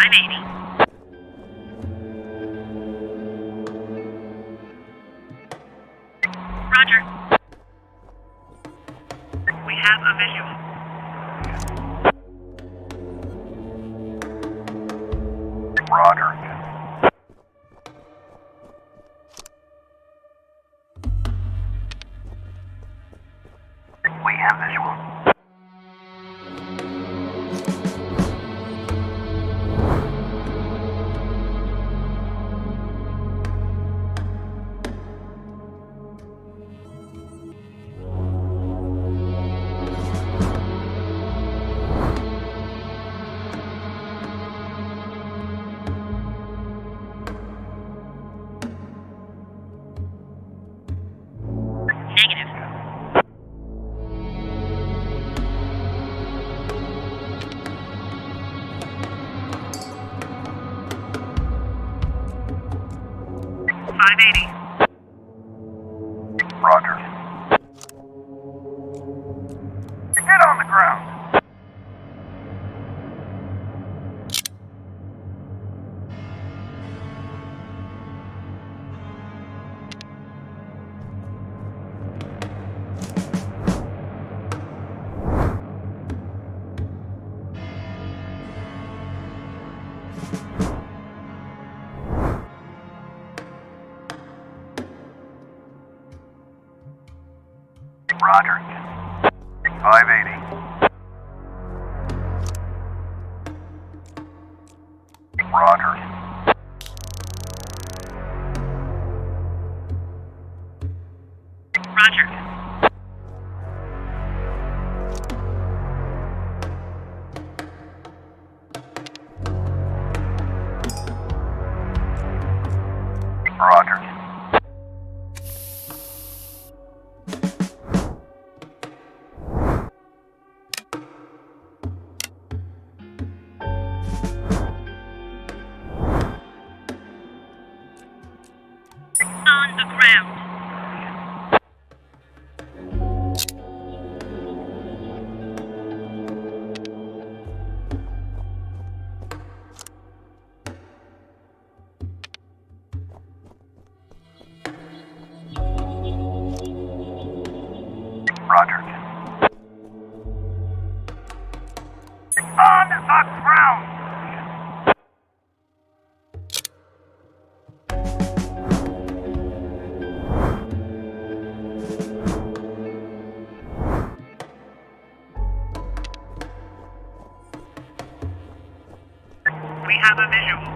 580. Roger. We have a visual. Roger. We have visual. Negative. Roger. Get on the ground. Roger. 580. Roger. Roger. Roger. On the ground. Roger. On the ground. We have a visual.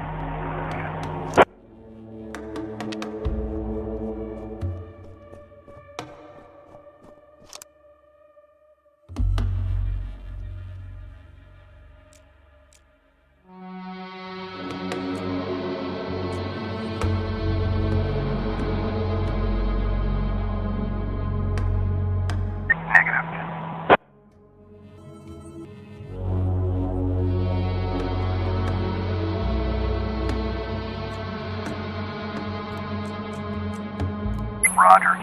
Negative. Roger.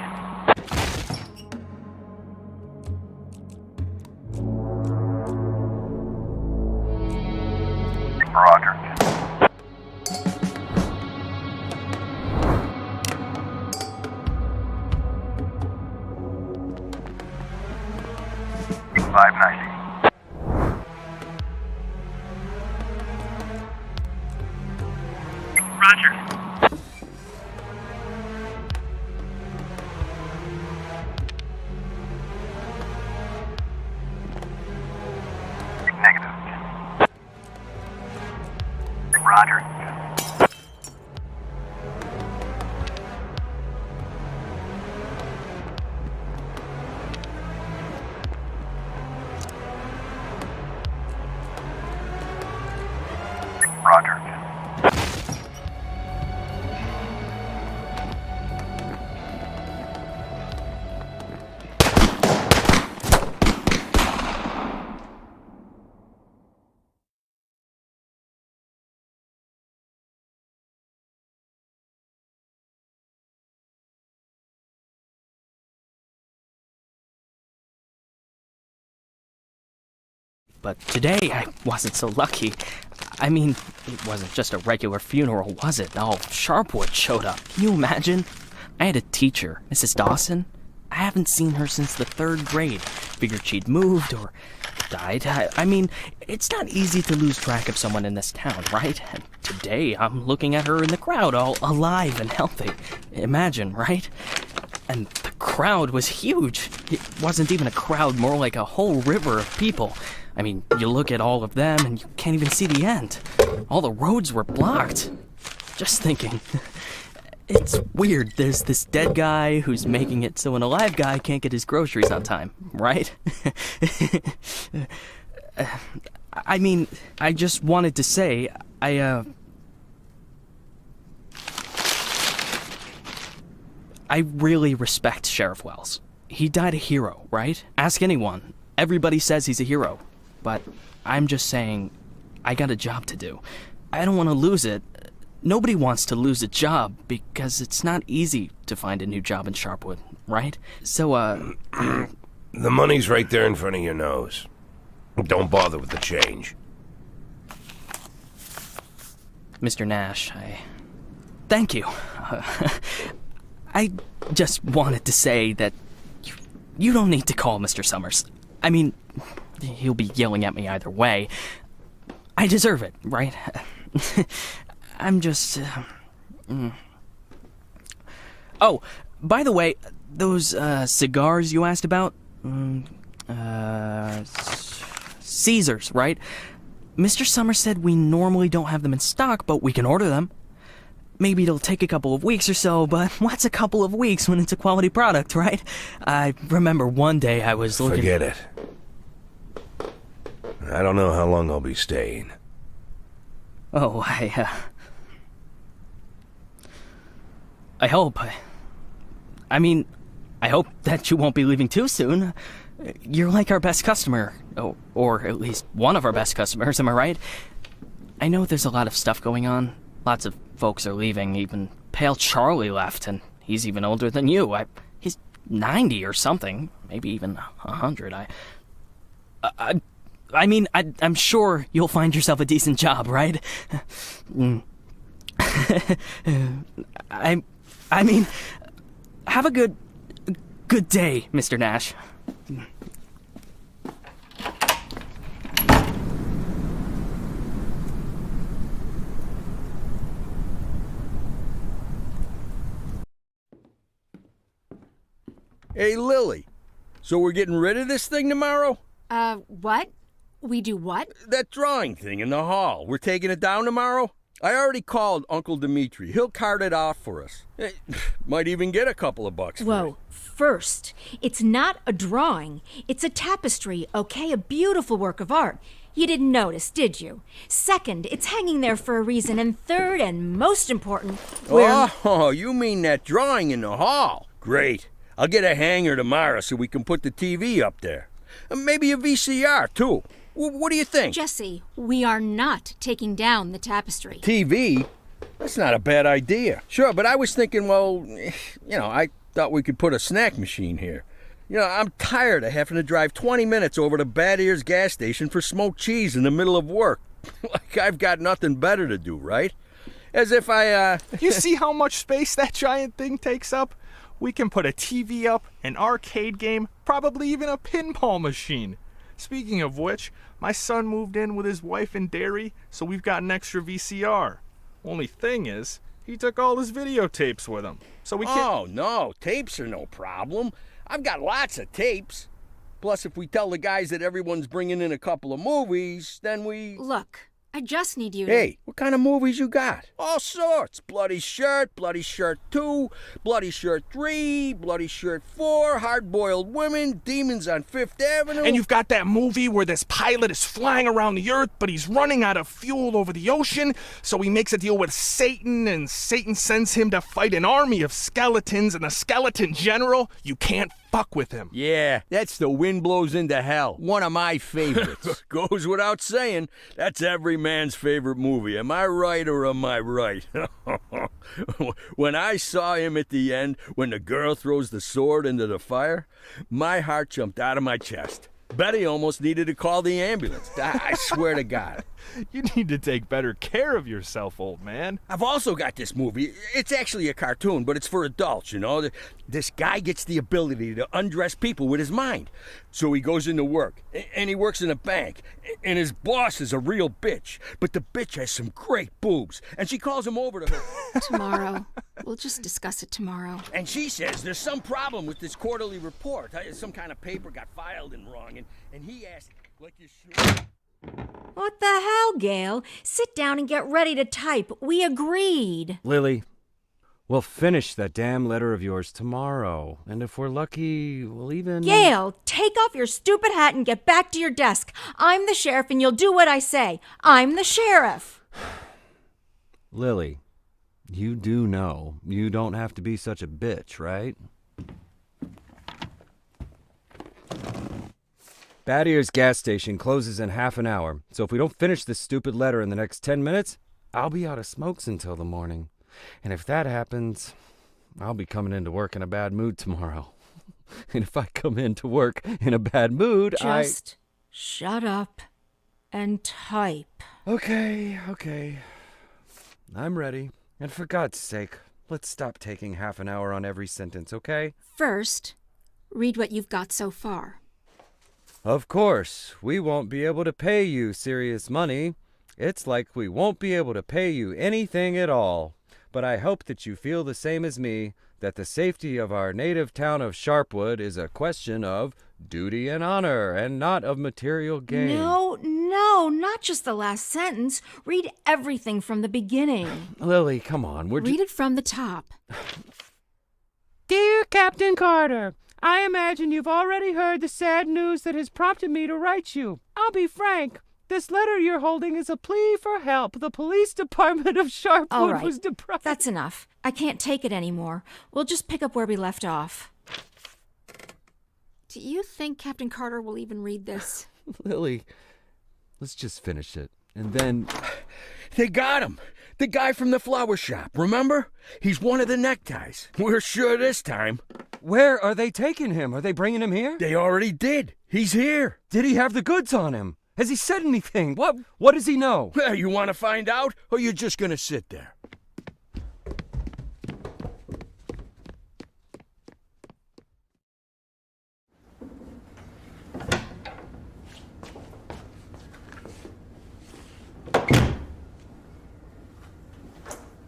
Roger. $590. Roger. Negative. Roger. Roger. But today I wasn't so lucky. I mean, it wasn't just a regular funeral, was it? All Sharpwood showed up. Can you imagine? I had a teacher, Mrs. Dawson. I haven't seen her since the 3rd grade. Figured she'd moved or died. I mean, it's not easy to lose track of someone in this town, right? And today, I'm looking at her in the crowd, all alive and healthy. Imagine, right? And the crowd was huge. It wasn't even a crowd, more like a whole river of people. I mean, you look at all of them and you can't even see the end. All the roads were blocked. Just thinking. It's weird. There's this dead guy who's making it so an alive guy can't get his groceries on time, right? I mean, I just wanted to say, I really respect Sheriff Wells. He died a hero, right? Ask anyone. Everybody says he's a hero. But I'm just saying, I got a job to do. I don't want to lose it. Nobody wants to lose a job because it's not easy to find a new job in Sharpwood, right? So, The money's right there in front of your nose. Don't bother with the change. Mr. Nash, thank you. I just wanted to say that you don't need to call Mr. Summers. I mean, he'll be yelling at me either way. I deserve it, right? I'm just... Oh, by the way, those cigars you asked about? Caesars, right? Mr. Summers said we normally don't have them in stock, but we can order them. Maybe it'll take a couple of weeks or so, but what's a couple of weeks when it's a quality product, right? I remember one day I was looking... Forget it. I don't know how long I'll be staying. Oh, I hope. I mean, I hope that you won't be leaving too soon. You're like our best customer, or at least one of our best customers, am I right? I know there's a lot of stuff going on. Lots of folks are leaving. Even Pale Charlie left, and he's even older than you. He's 90 or something, maybe even 100. I'm sure you'll find yourself a decent job, right? I mean, have a good day, Mr. Nash. Hey, Lily. So we're getting rid of this thing tomorrow? What? We do what? That drawing thing in the hall. We're taking it down tomorrow? I already called Uncle Dimitri. He'll cart it off for us. Might even get a couple of bucks for it. Whoa. First, it's not a drawing. It's a tapestry, okay? A beautiful work of art. You didn't notice, did you? Second, it's hanging there for a reason. And third, and most important, Oh, you mean that drawing in the hall? Great. I'll get a hanger tomorrow so we can put the TV up there. And maybe a VCR, too. What do you think? Jesse, we are not taking down the tapestry. TV? That's not a bad idea. Sure, but I was thinking, well, I thought we could put a snack machine here. I'm tired of having to drive 20 minutes over to Bad Ears gas station for smoked cheese in the middle of work. Like I've got nothing better to do, right? As if You see how much space that giant thing takes up? We can put a TV up, an arcade game, probably even a pinball machine. Speaking of which, my son moved in with his wife and dairy, so we've got an extra VCR. Only thing is, he took all his videotapes with him, so we can't... Oh, no, tapes are no problem. I've got lots of tapes. Plus, if we tell the guys that everyone's bringing in a couple of movies, then we... Look, I just need you to... Hey, what kind of movies you got? All sorts. Bloody Shirt 2, Bloody Shirt 3, Bloody Shirt 4, Hard-Boiled Women, Demons on Fifth Avenue. And you've got that movie where this pilot is flying around the earth, but he's running out of fuel over the ocean, so he makes a deal with Satan, and Satan sends him to fight an army of skeletons, and the skeleton general, you can't fuck with him. Yeah, that's The Wind Blows into Hell. One of my favorites. Goes without saying, that's every man's favorite movie. Am I right or am I right? When I saw him at the end, when the girl throws the sword into the fire, my heart jumped out of my chest. Betty almost needed to call the ambulance. I swear to God. You need to take better care of yourself, old man. I've also got this movie. It's actually a cartoon, but it's for adults, you know. This guy gets the ability to undress people with his mind. So he goes into work, and he works in a bank, and his boss is a real bitch. But the bitch has some great boobs, and she calls him over to her. Tomorrow. We'll just discuss it tomorrow. And she says there's some problem with this quarterly report. Some kind of paper got filed in wrong, and he asked, like you should. What the hell, Gail? Sit down and get ready to type. We agreed. Lily, we'll finish that damn letter of yours tomorrow. And if we're lucky, we'll even... Gail, take off your stupid hat and get back to your desk. I'm the sheriff and you'll do what I say. I'm the sheriff. Lily, you do know you don't have to be such a bitch, right? Bad Ears gas station closes in half an hour, so if we don't finish this stupid letter in the next 10 minutes, I'll be out of smokes until the morning. And if that happens, I'll be coming into work in a bad mood tomorrow. And if I come into work in a bad mood, Just shut up and type. Okay. I'm ready. And for God's sake, let's stop taking half an hour on every sentence, okay? First, read what you've got so far. Of course, we won't be able to pay you serious money. It's like we won't be able to pay you anything at all. But I hope that you feel the same as me, that the safety of our native town of Sharpwood is a question of duty and honor, and not of material gain. No, not just the last sentence. Read everything from the beginning. Lily, come on. Read it from the top. Dear Captain Carter, I imagine you've already heard the sad news that has prompted me to write you. I'll be frank. This letter you're holding is a plea for help. The police department of Sharpwood All right, was deprived. that's enough. I can't take it anymore. We'll just pick up where we left off. Do you think Captain Carter will even read this? Lily, let's just finish it. And then... They got him. The guy from the flower shop, remember? He's one of the neckties. We're sure this time. Where are they taking him? Are they bringing him here? They already did. He's here. Did he have the goods on him? Has he said anything? What does he know? Well, you want to find out, or you're just going to sit there?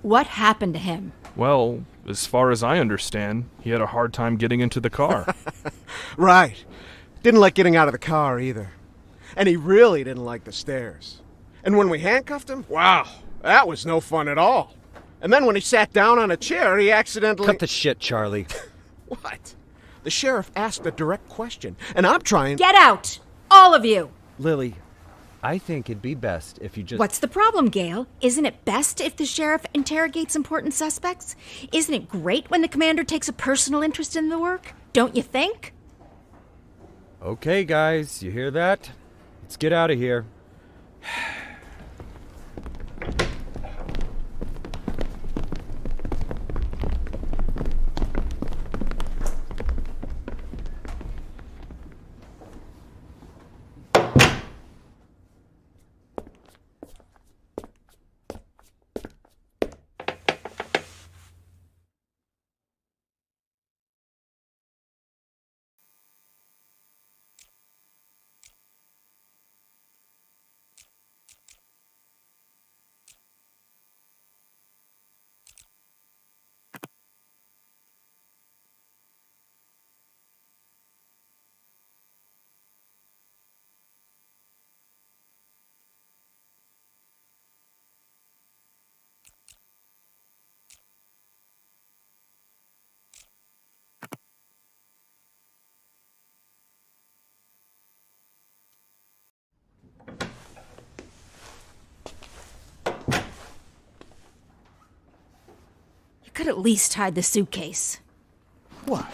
What happened to him? Well, as far as I understand, he had a hard time getting into the car. Right. Didn't like getting out of the car either. And he really didn't like the stairs. And when we handcuffed him, wow, that was no fun at all. And then when he sat down on a chair, he accidentally... Cut the shit, Charlie. What? The sheriff asked a direct question, and I'm trying... Get out! All of you! Lily, I think it'd be best if you just... What's the problem, Gail? Isn't it best if the sheriff interrogates important suspects? Isn't it great when the commander takes a personal interest in the work? Don't you think? Okay, guys, you hear that? Let's get out of here. You could at least hide the suitcase. What?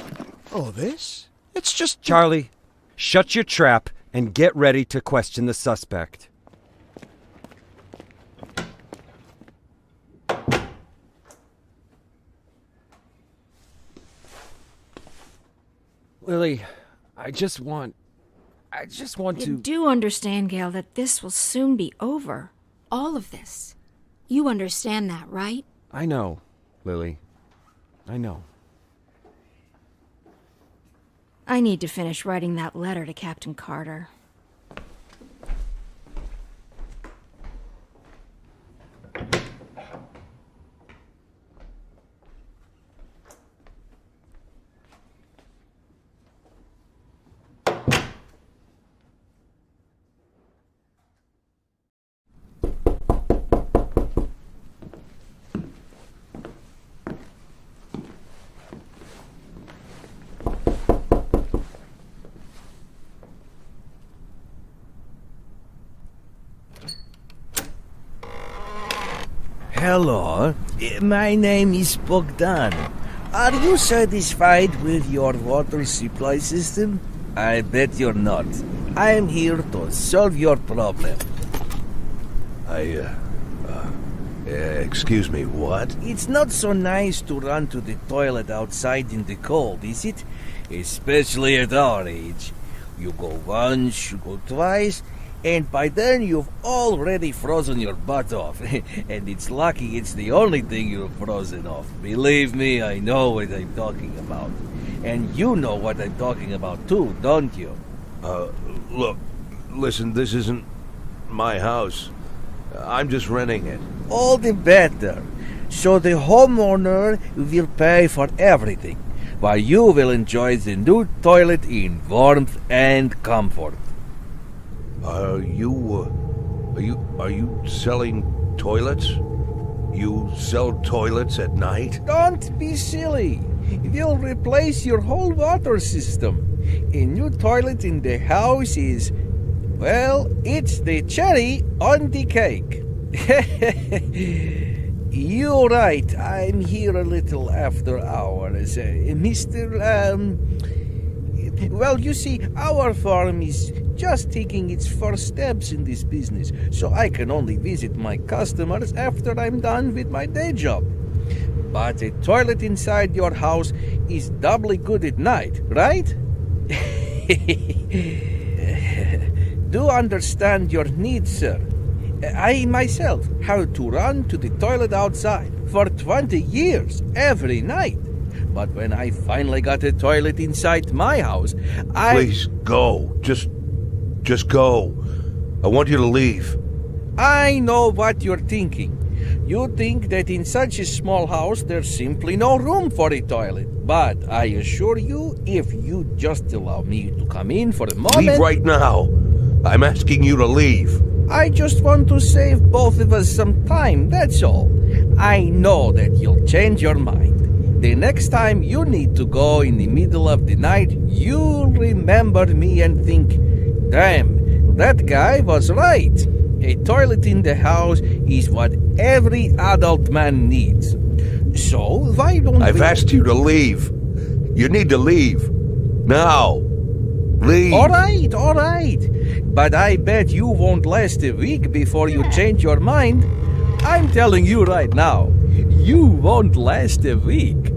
Oh, this? It's just... Charlie, shut your trap and get ready to question the suspect. Lily, I I just want You to... do understand, Gail, that this will soon be over. All of this. You understand that, right? I know, Lily. I know. I need to finish writing that letter to Captain Carter. Hello, my name is Bogdan. Are you satisfied with your water supply system? I bet you're not. I am here to solve your problem. Excuse me, what? It's not so nice to run to the toilet outside in the cold, is it? Especially at our age. You go once, you go twice, and by then you've already frozen your butt off. And it's lucky it's the only thing you've frozen off. Believe me, I know what I'm talking about. And you know what I'm talking about too, don't you? Look, listen, this isn't my house. I'm just renting it. All the better. So the homeowner will pay for everything, while you will enjoy the new toilet in warmth and comfort. Are you selling toilets? You sell toilets at night? Don't be silly. We'll replace your whole water system. A new toilet in the house is, well, it's the cherry on the cake. You're right. I'm here a little after hours. Well, you see, our farm is just taking its first steps in this business, so I can only visit my customers after I'm done with my day job. But a toilet inside your house is doubly good at night, right? Do understand your needs, sir. I myself had to run to the toilet outside for 20 years every night. But when I finally got a toilet inside my house, Please go. Just go. I want you to leave. I know what you're thinking. You think that in such a small house there's simply no room for a toilet. But I assure you, if you just allow me to come in for a moment... Leave right now. I'm asking you to leave. I just want to save both of us some time, that's all. I know that you'll change your mind. The next time you need to go in the middle of the night, you'll remember me and think, damn, that guy was right. A toilet in the house is what every adult man needs. So why don't I've asked you to leave. You need to leave. Now. Leave. All right. But I bet you won't last a week before you change your mind. I'm telling you right now, you won't last a week.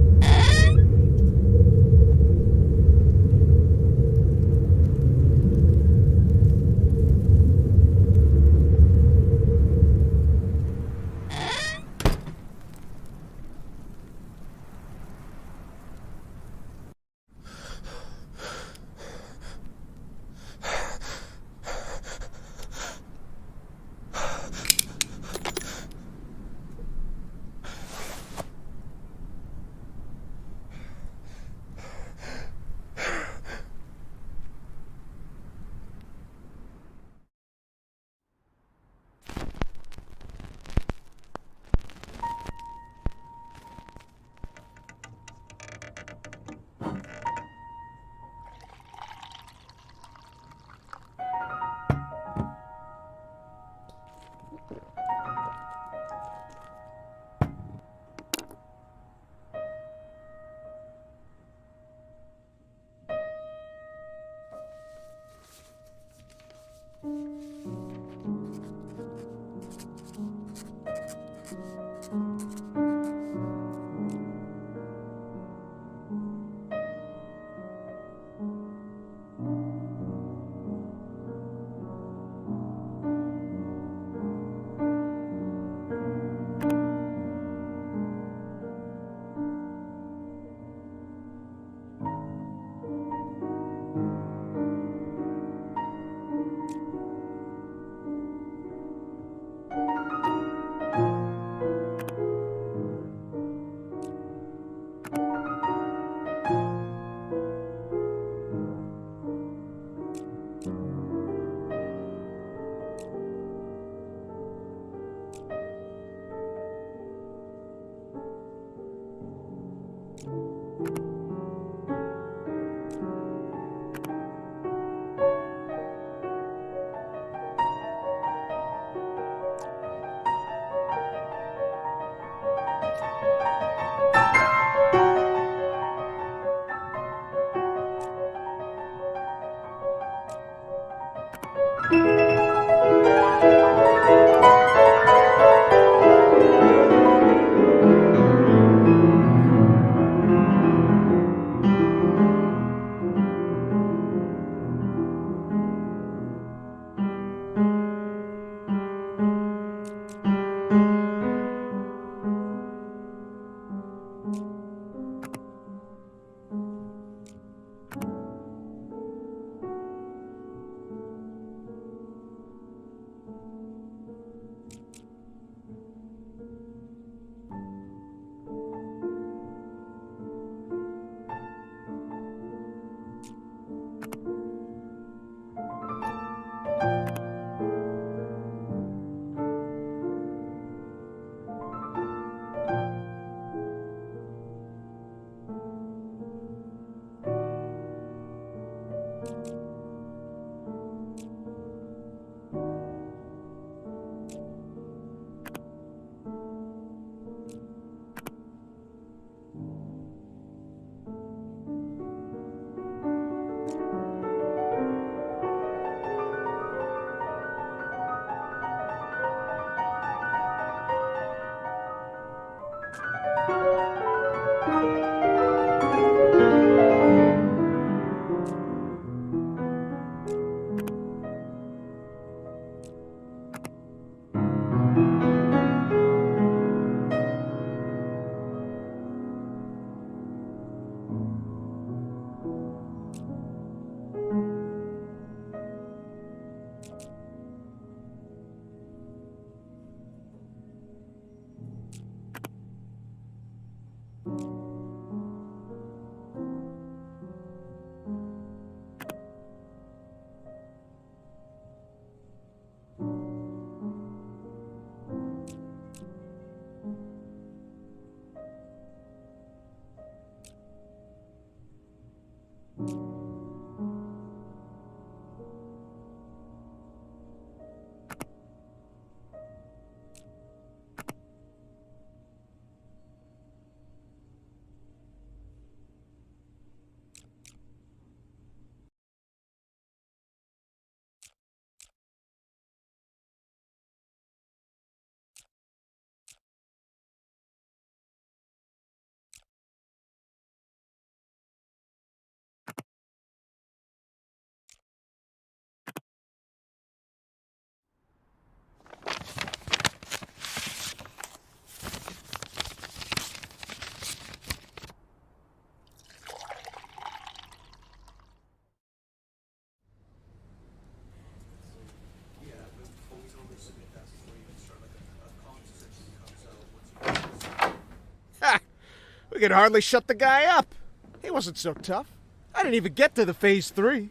We could hardly shut the guy up. He wasn't so tough. I didn't even get to the Phase 3.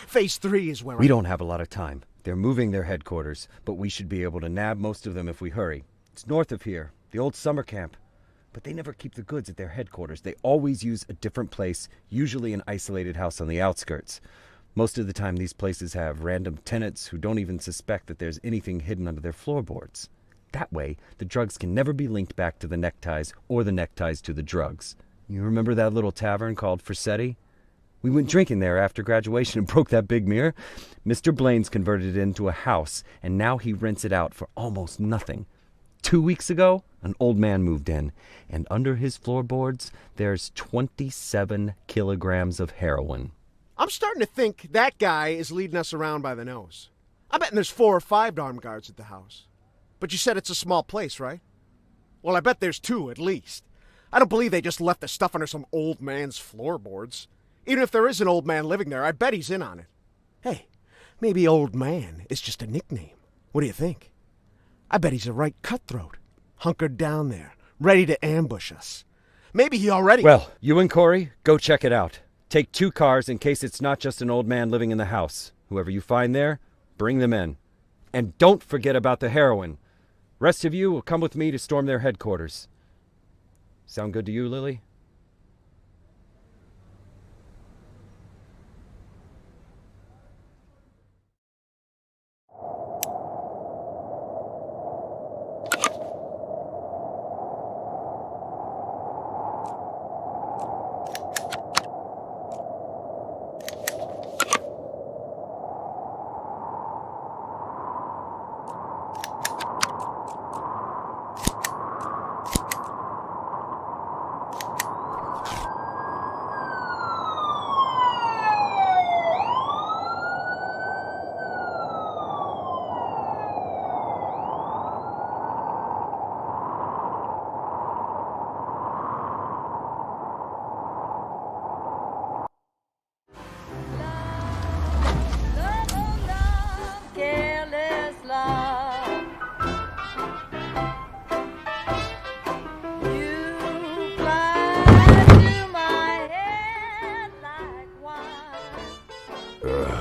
Phase 3 is where We don't have a lot of time. They're moving their headquarters, but we should be able to nab most of them if we hurry. It's north of here, the old summer camp. But they never keep the goods at their headquarters. They always use a different place, usually an isolated house on the outskirts. Most of the time, these places have random tenants who don't even suspect that there's anything hidden under their floorboards. That way, the drugs can never be linked back to the neckties or the neckties to the drugs. You remember that little tavern called Frissetti? We went drinking there after graduation and broke that big mirror. Mr. Blaine's converted it into a house, and now he rents it out for almost nothing. 2 weeks ago, an old man moved in, and under his floorboards, there's 27 kilograms of heroin. I'm starting to think that guy is leading us around by the nose. I'm betting there's 4 or 5 armed guards at the house. But you said it's a small place, right? Well, I bet there's 2 at least. I don't believe they just left the stuff under some old man's floorboards. Even if there is an old man living there, I bet he's in on it. Hey, maybe old man is just a nickname. What do you think? I bet he's a right cutthroat, hunkered down there, ready to ambush us. Maybe he already... Well, you and Corey, go check it out. Take 2 cars in case it's not just an old man living in the house. Whoever you find there, bring them in. And don't forget about the heroin. Rest of you will come with me to storm their headquarters. Sound good to you, Lily? Sharpwood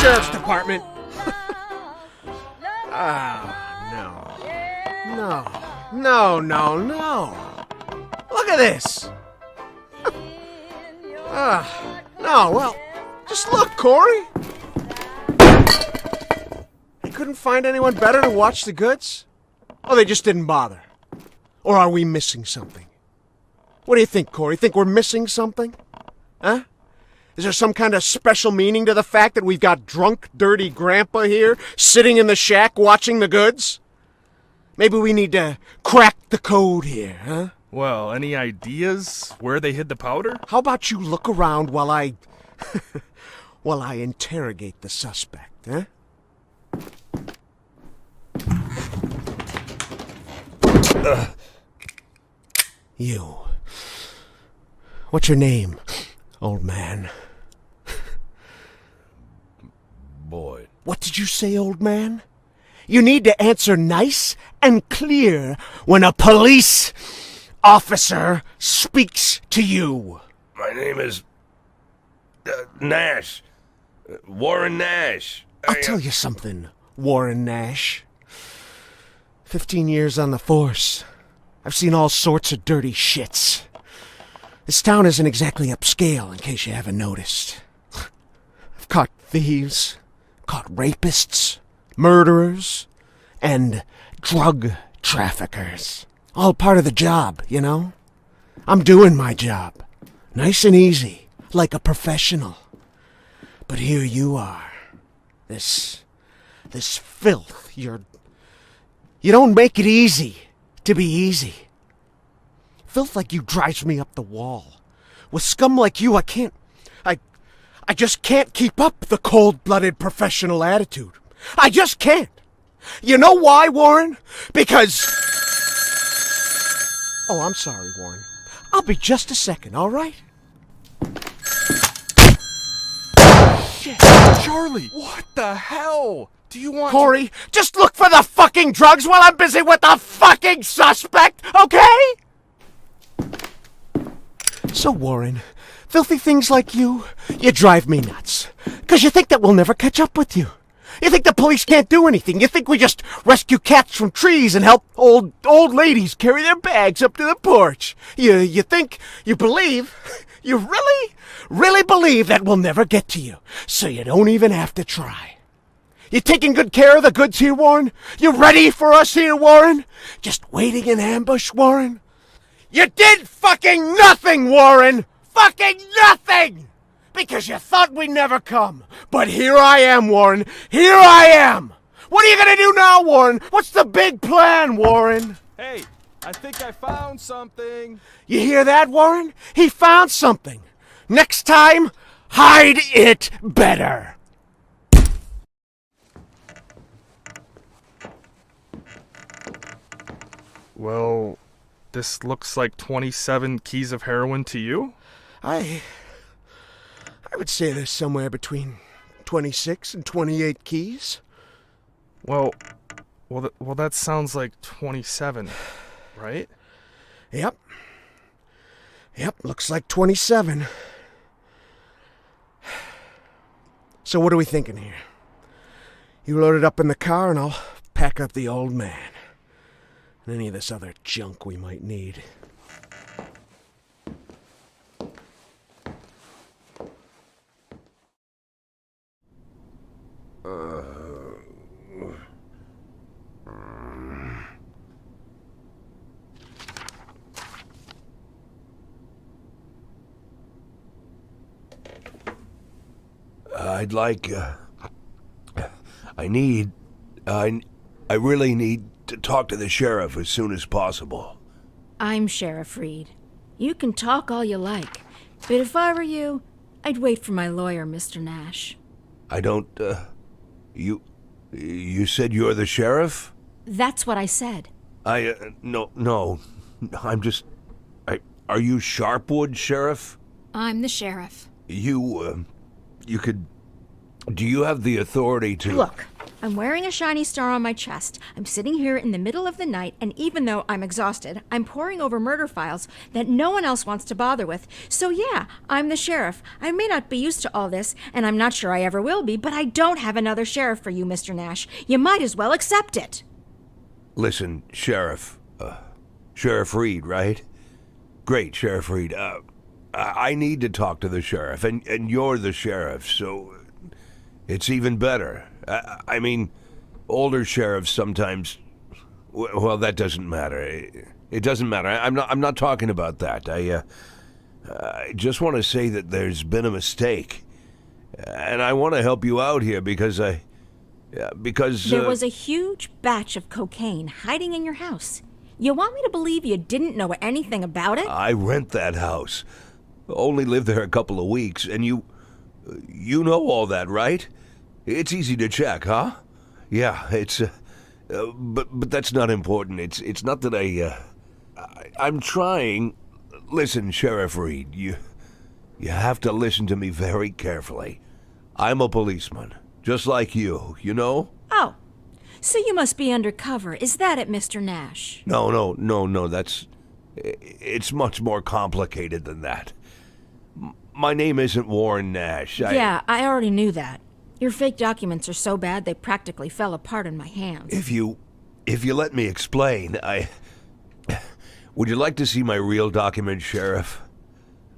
Sheriff's Department. No. Look at this. No, well, just look, Corey. You couldn't find anyone better to watch the goods? Oh, they just didn't bother. Or are we missing something? What do you think, Corey? Think we're missing something? Huh? Is there some kind of special meaning to the fact that we've got drunk, dirty grandpa here, sitting in the shack watching the goods? Maybe we need to crack the code here, huh? Well, any ideas where they hid the powder? How about you look around while I... while I interrogate the suspect, huh? You. What's your name, old man? Boyd. What did you say, old man? You need to answer nice and clear when a police officer speaks to you. My name is... Nash. Warren Nash. I'll tell you something, Warren Nash. 15 years on the force. I've seen all sorts of dirty shits. This town isn't exactly upscale, in case you haven't noticed. I've caught thieves, caught rapists, murderers, and drug traffickers. All part of the job, you know? I'm doing my job. Nice and easy, like a professional. But here you are. This filth. You don't make it easy to be easy. Filth like you drives me up the wall. With scum like you, I just can't keep up the cold-blooded professional attitude. I just can't. You know why, Warren? Because... Oh, I'm sorry, Warren. I'll be just a second, all right? Shit, Charlie! What the hell? Do you want Corey, just look for the fucking drugs while I'm busy with the fucking suspect, okay? So, Warren, filthy things like you drive me nuts. 'Cause you think that we'll never catch up with you. You think the police can't do anything. You think we just rescue cats from trees and help old ladies carry their bags up to the porch. You think, you believe, you really believe that we'll never get to you. So you don't even have to try. You taking good care of the goods here, Warren? You ready for us here, Warren? Just waiting in ambush, Warren? You did fucking nothing, Warren! Fucking nothing! Because you thought we'd never come. But here I am, Warren. Here I am! What are you gonna do now, Warren? What's the big plan, Warren? Hey, I think I found something. You hear that, Warren? He found something. Next time, hide it better. Well, this looks like 27 keys of heroin to you? I would say there's somewhere between 26 and 28 keys. Well, that sounds like 27, right? Yep, looks like 27. So what are we thinking here? You load it up in the car and I'll pack up the old man. And any of this other junk we might need. I'd like, I really need to talk to the sheriff as soon as possible. I'm Sheriff Reed. You can talk all you like, but if I were you, I'd wait for my lawyer, Mr. Nash. I don't, you said you're the sheriff? That's what I said. No, I'm just, are you Sharpwood, Sheriff? I'm the sheriff. You could... Do you have the authority to... Look, I'm wearing a shiny star on my chest. I'm sitting here in the middle of the night, and even though I'm exhausted, I'm poring over murder files that no one else wants to bother with. So yeah, I'm the sheriff. I may not be used to all this, and I'm not sure I ever will be, but I don't have another sheriff for you, Mr. Nash. You might as well accept it. Listen, Sheriff. Sheriff Reed, right? Great, Sheriff Reed. I need to talk to the sheriff, and you're the sheriff, so... It's even better. I mean, older sheriffs sometimes... Well, that doesn't matter. It doesn't matter. I'm not talking about that. I just want to say that there's been a mistake. And I want to help you out here because there was a huge batch of cocaine hiding in your house. You want me to believe you didn't know anything about it? I rent that house. Only lived there a couple of weeks, and you know all that, right? It's easy to check, huh? Yeah, it's... but that's not important. It's not that I'm trying... Listen, Sheriff Reed, you have to listen to me very carefully. I'm a policeman, just like you know? Oh, so you must be undercover. Is that it, Mr. Nash? No, it's much more complicated than that. My name isn't Warren Nash. Yeah, I already knew that. Your fake documents are so bad they practically fell apart in my hands. If you let me explain, Would you like to see my real document, Sheriff?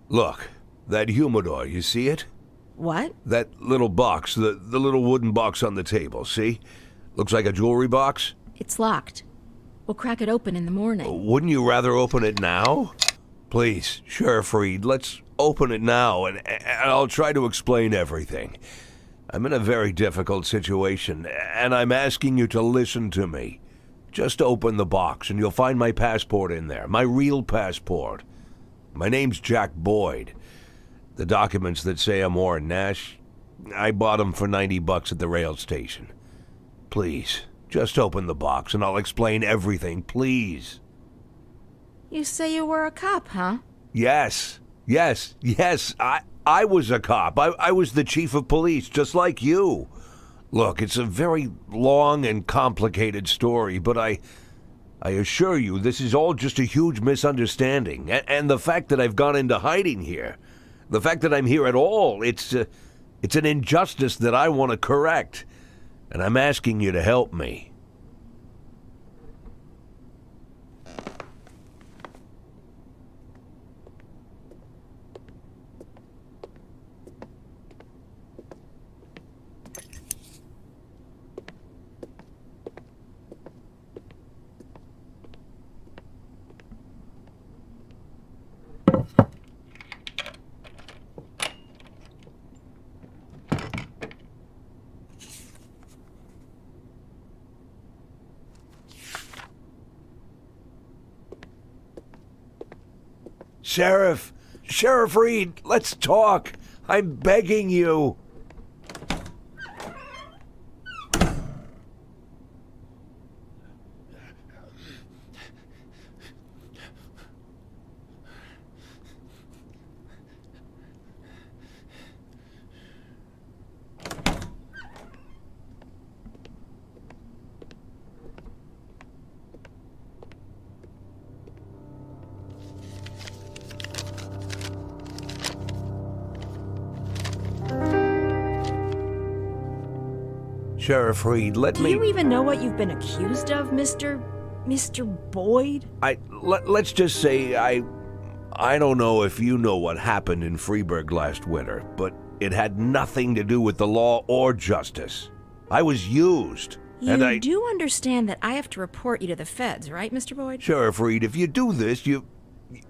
Look, that humidor, you see it? What? That little box, the little wooden box on the table, see? Looks like a jewelry box. It's locked. We'll crack it open in the morning. Wouldn't you rather open it now? Please, Sheriff Reed, let's open it now, and I'll try to explain everything. I'm in a very difficult situation, and I'm asking you to listen to me. Just open the box, and you'll find my passport in there, my real passport. My name's Jack Boyd. The documents that say I'm Warren Nash, I bought them for $90 at the rail station. Please, just open the box, and I'll explain everything, please. You say you were a cop, huh? Yes. I was a cop. I was the chief of police, just like you. Look, it's a very long and complicated story, but I assure you this is all just a huge misunderstanding. And the fact that I've gone into hiding here, the fact that I'm here at all, it's an injustice that I want to correct. And I'm asking you to help me. Sheriff Reed, let's talk. I'm begging you. Sheriff Reed, let me... Do you even know what you've been accused of, Mr. Boyd? Let's just say I don't know if you know what happened in Freeburg last winter, but it had nothing to do with the law or justice. I was used. You do understand that I have to report you to the feds, right, Mr. Boyd? Sheriff Reed, if you do this, you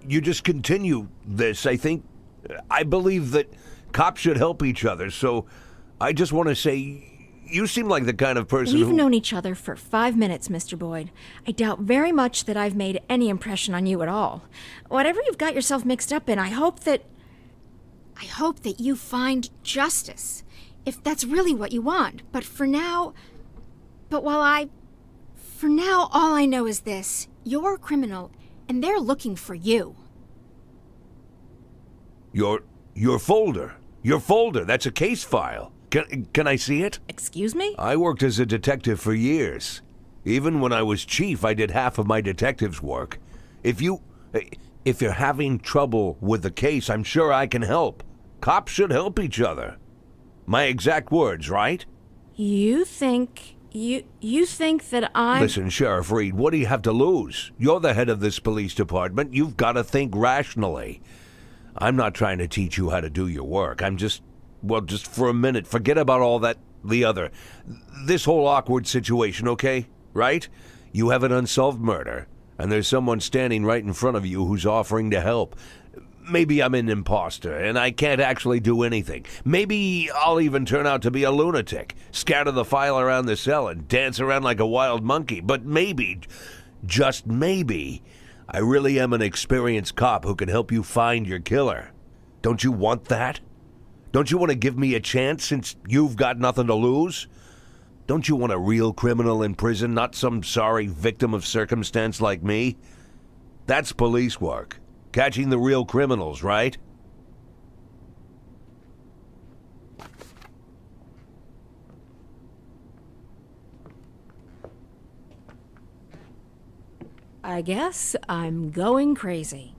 just continue this. I believe that cops should help each other, so I just want to say... You seem like the kind of person We've known each other for 5 minutes, Mr. Boyd. I doubt very much that I've made any impression on you at all. Whatever you've got yourself mixed up in, I hope that you find justice, if that's really what you want. But for now, all I know is this. You're a criminal, and they're looking for you. You're Your folder. Your folder. That's a case file. Can I see it? Excuse me? I worked as a detective for years. Even when I was chief, I did half of my detective's work. If you're having trouble with the case, I'm sure I can help. Cops should help each other. My exact words, right? You think that I'm... Listen, Sheriff Reed, what do you have to lose? You're the head of this police department. You've got to think rationally. I'm not trying to teach you how to do your work. I'm just for a minute, forget about all that, this whole awkward situation, okay? Right? You have an unsolved murder, and there's someone standing right in front of you who's offering to help. Maybe I'm an imposter, and I can't actually do anything. Maybe I'll even turn out to be a lunatic, scatter the file around the cell and dance around like a wild monkey. But maybe, just maybe, I really am an experienced cop who can help you find your killer. Don't you want that? Don't you want to give me a chance since you've got nothing to lose? Don't you want a real criminal in prison, not some sorry victim of circumstance like me? That's police work. Catching the real criminals, right? I guess I'm going crazy.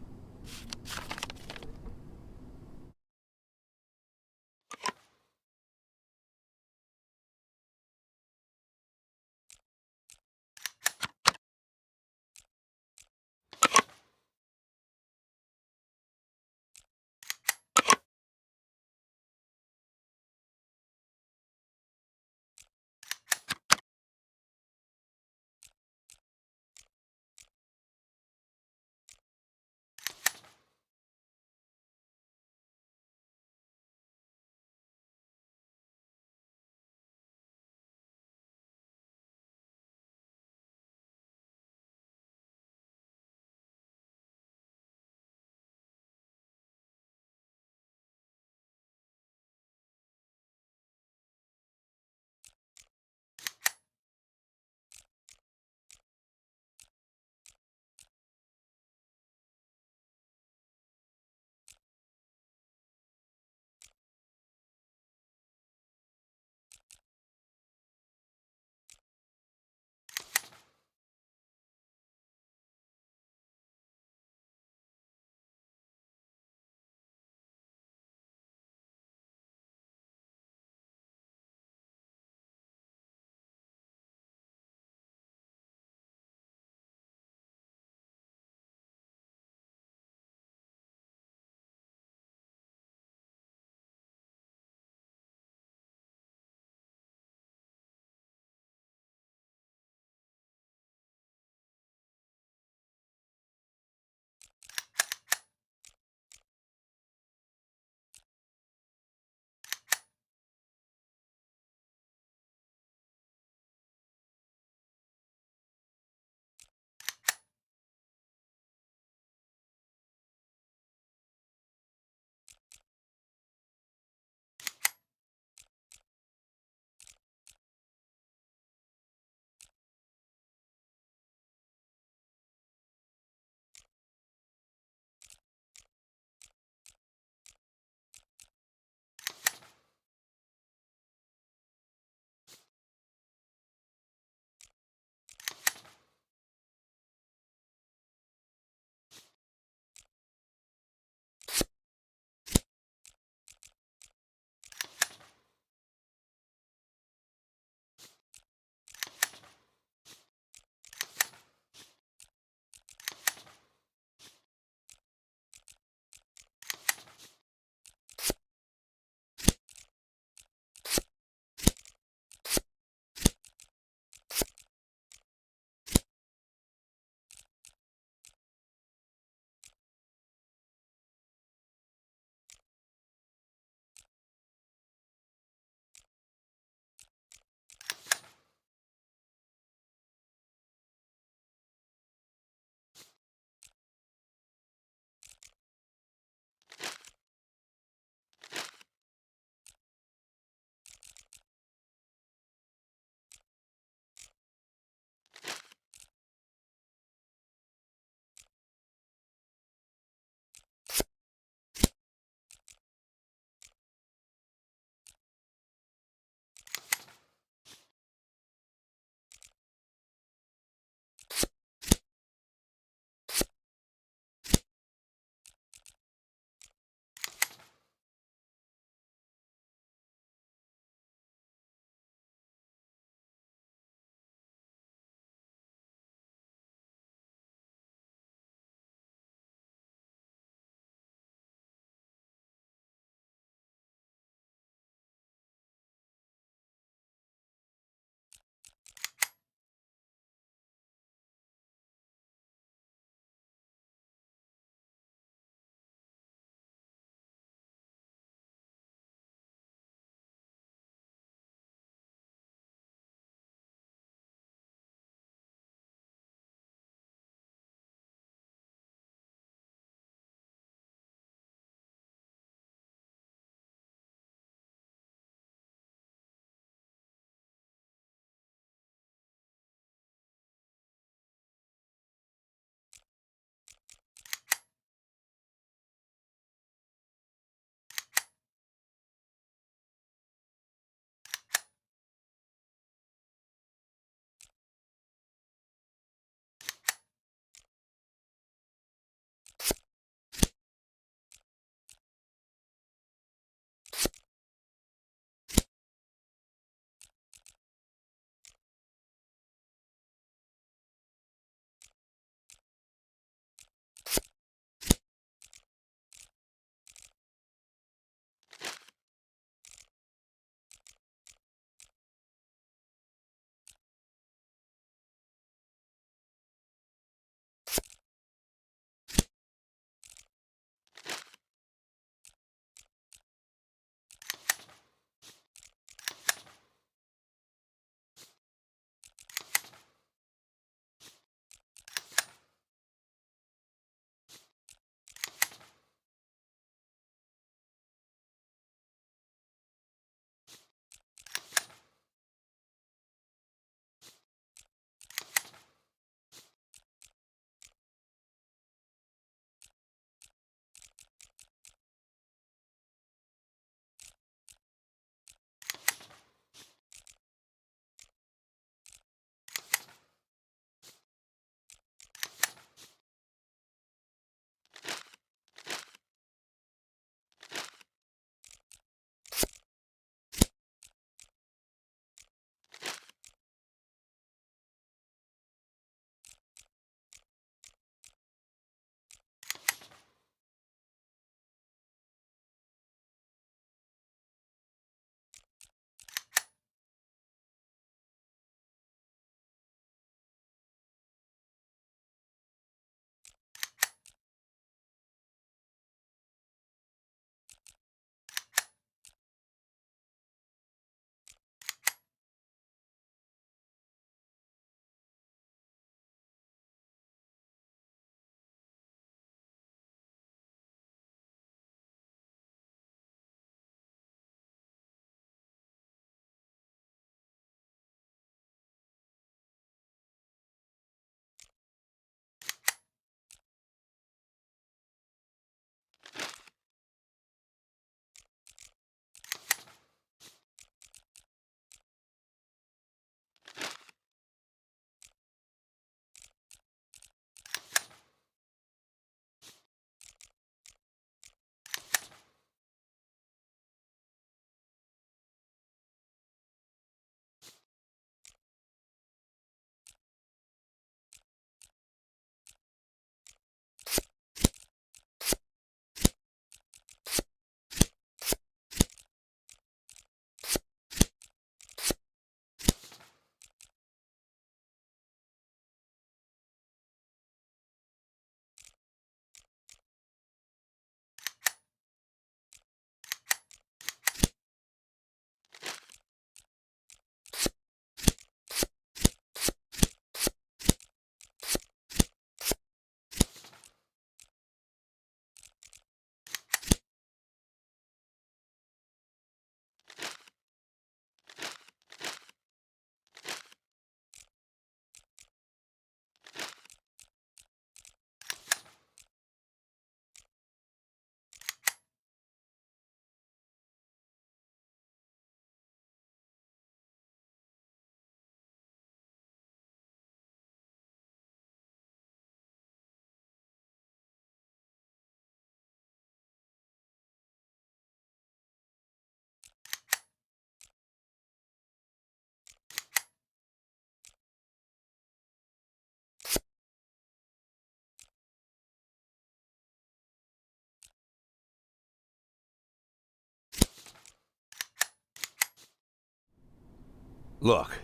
Look.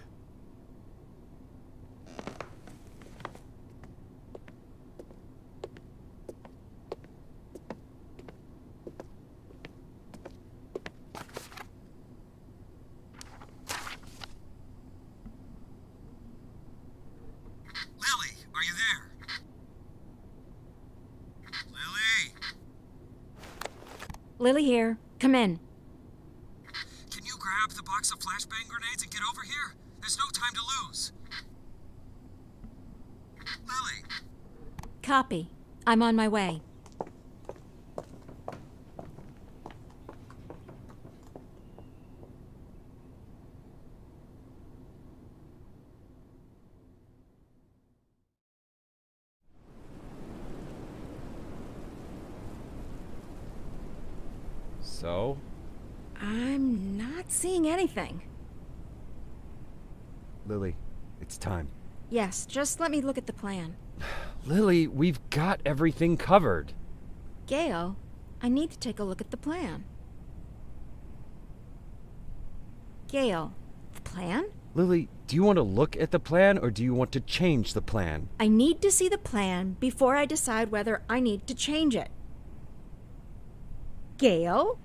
Lily, are you there? Lily! Lily here. Come in. Can you grab the box of flashbang grenades and get over here? There's no time to lose. Lily! Copy. I'm on my way. So? I'm not seeing anything. Lily, it's time. Yes, just let me look at the plan. Lily, we've got everything covered. Gail, I need to take a look at the plan. Gail, the plan? Lily, do you want to look at the plan or do you want to change the plan? I need to see the plan before I decide whether I need to change it. Gail?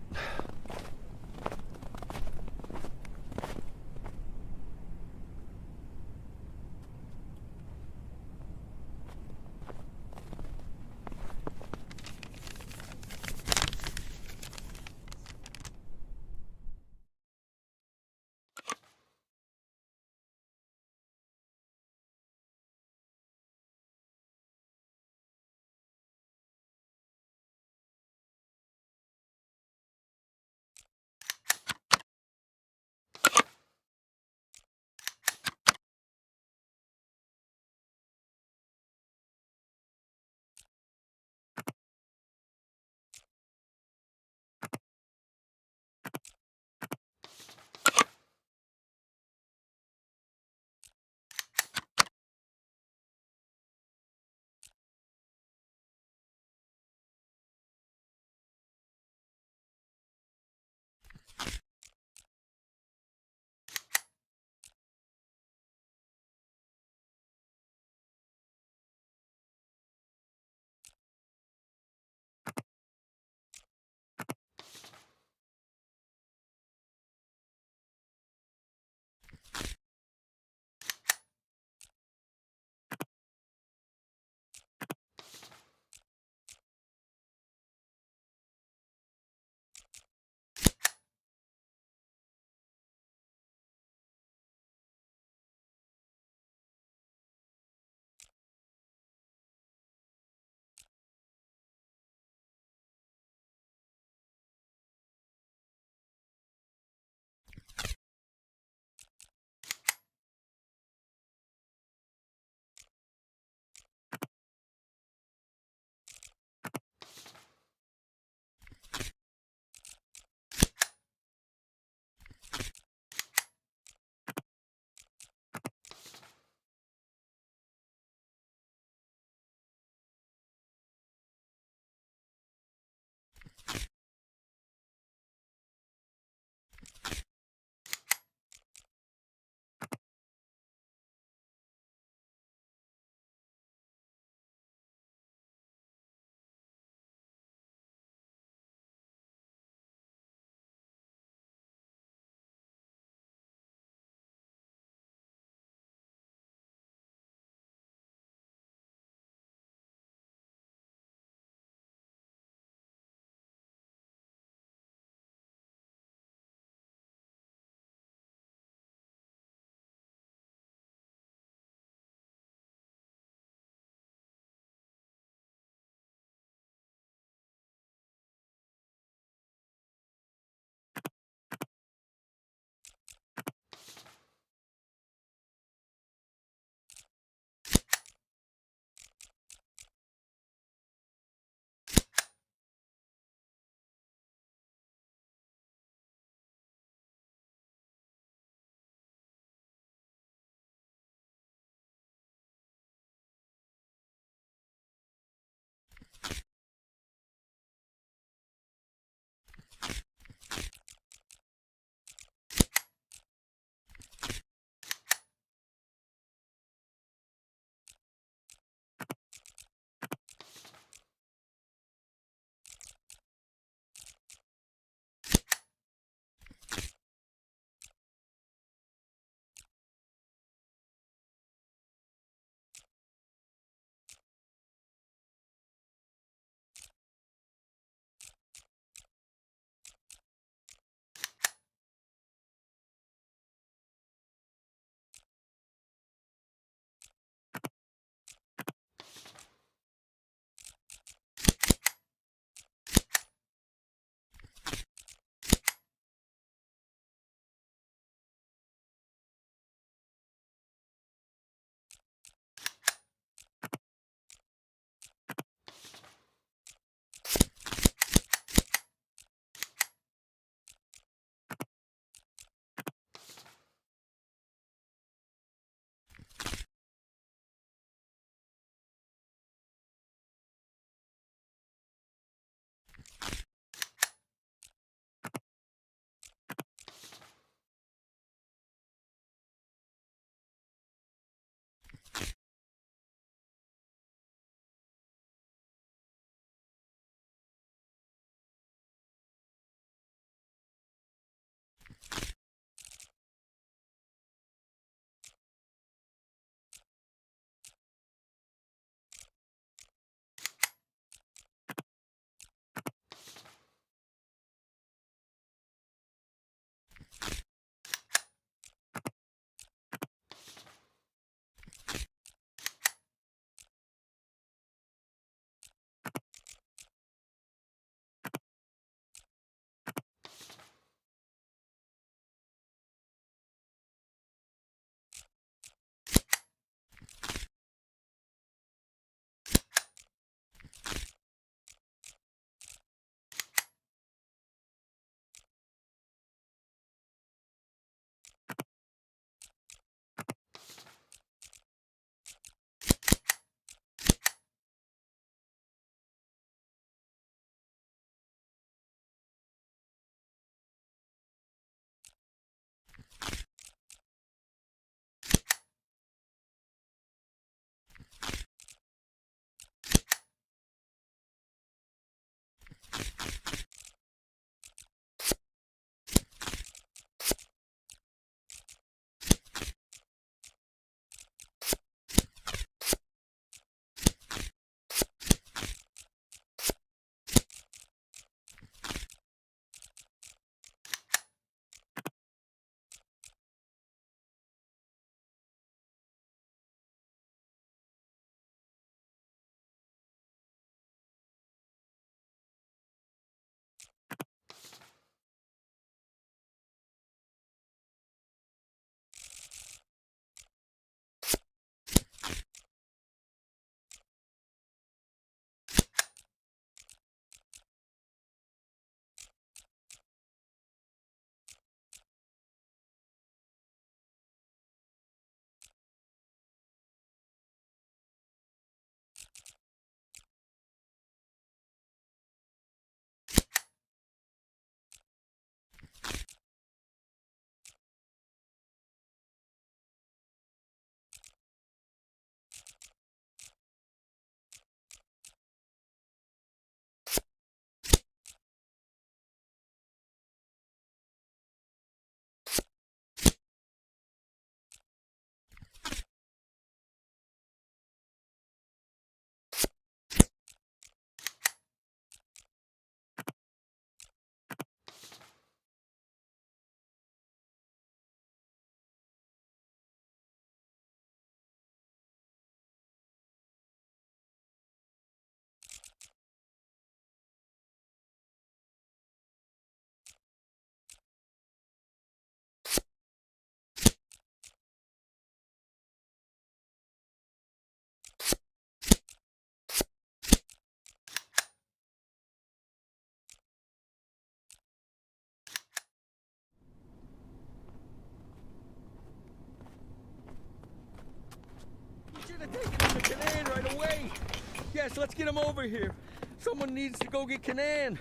guess. Let's get him over here. Someone needs to go get Kanan.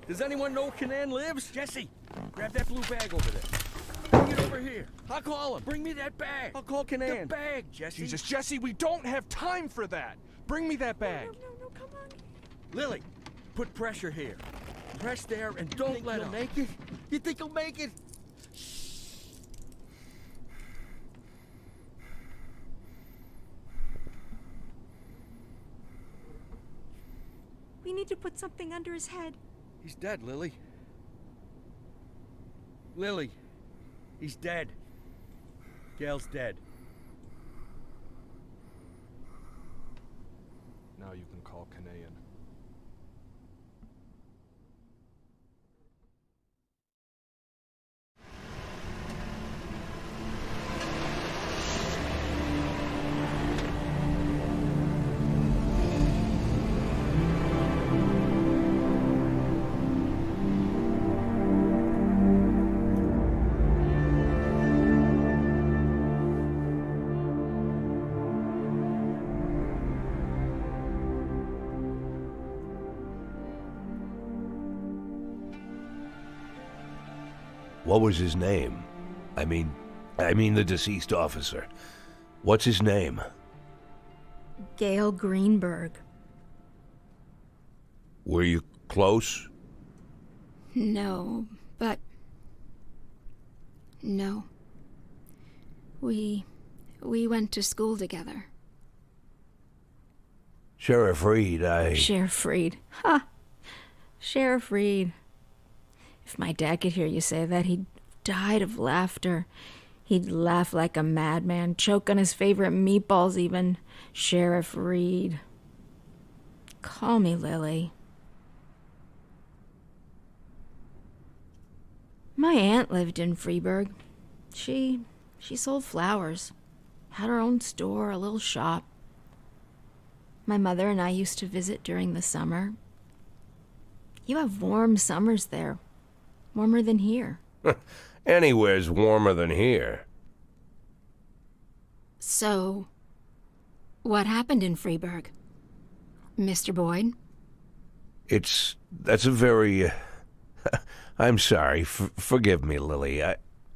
Does anyone know Kanan lives? Jesse, grab that blue bag over there. Bring it over here. I'll call him. Bring me that bag. I'll call Kanan. The bag, Jesse. Jesus, Jesse, we don't have time for that. Bring me that bag. No, come on. Lily, put pressure here. Press there and don't let him. Make it? You think he'll make it? We need to put something under his head. He's dead, Lily. Lily, he's dead. Gail's dead. Now you can call Kanayan. What was his name? I mean the deceased officer. What's his name? Gail Greenberg. Were you close? No, but... No. We went to school together. Sheriff Reed, Sheriff Reed. Ha! Sheriff Reed. If my dad could hear you say that, he'd died of laughter. He'd laugh like a madman, choke on his favorite meatballs even. Sheriff Reed. Call me Lily. My aunt lived in Freeburg. She sold flowers. Had her own store, a little shop. My mother and I used to visit during the summer. You have warm summers there. Warmer than here. Anywhere's warmer than here. So, what happened in Freeburg? Mr. Boyd? That's a very... I'm sorry. Forgive me, Lily.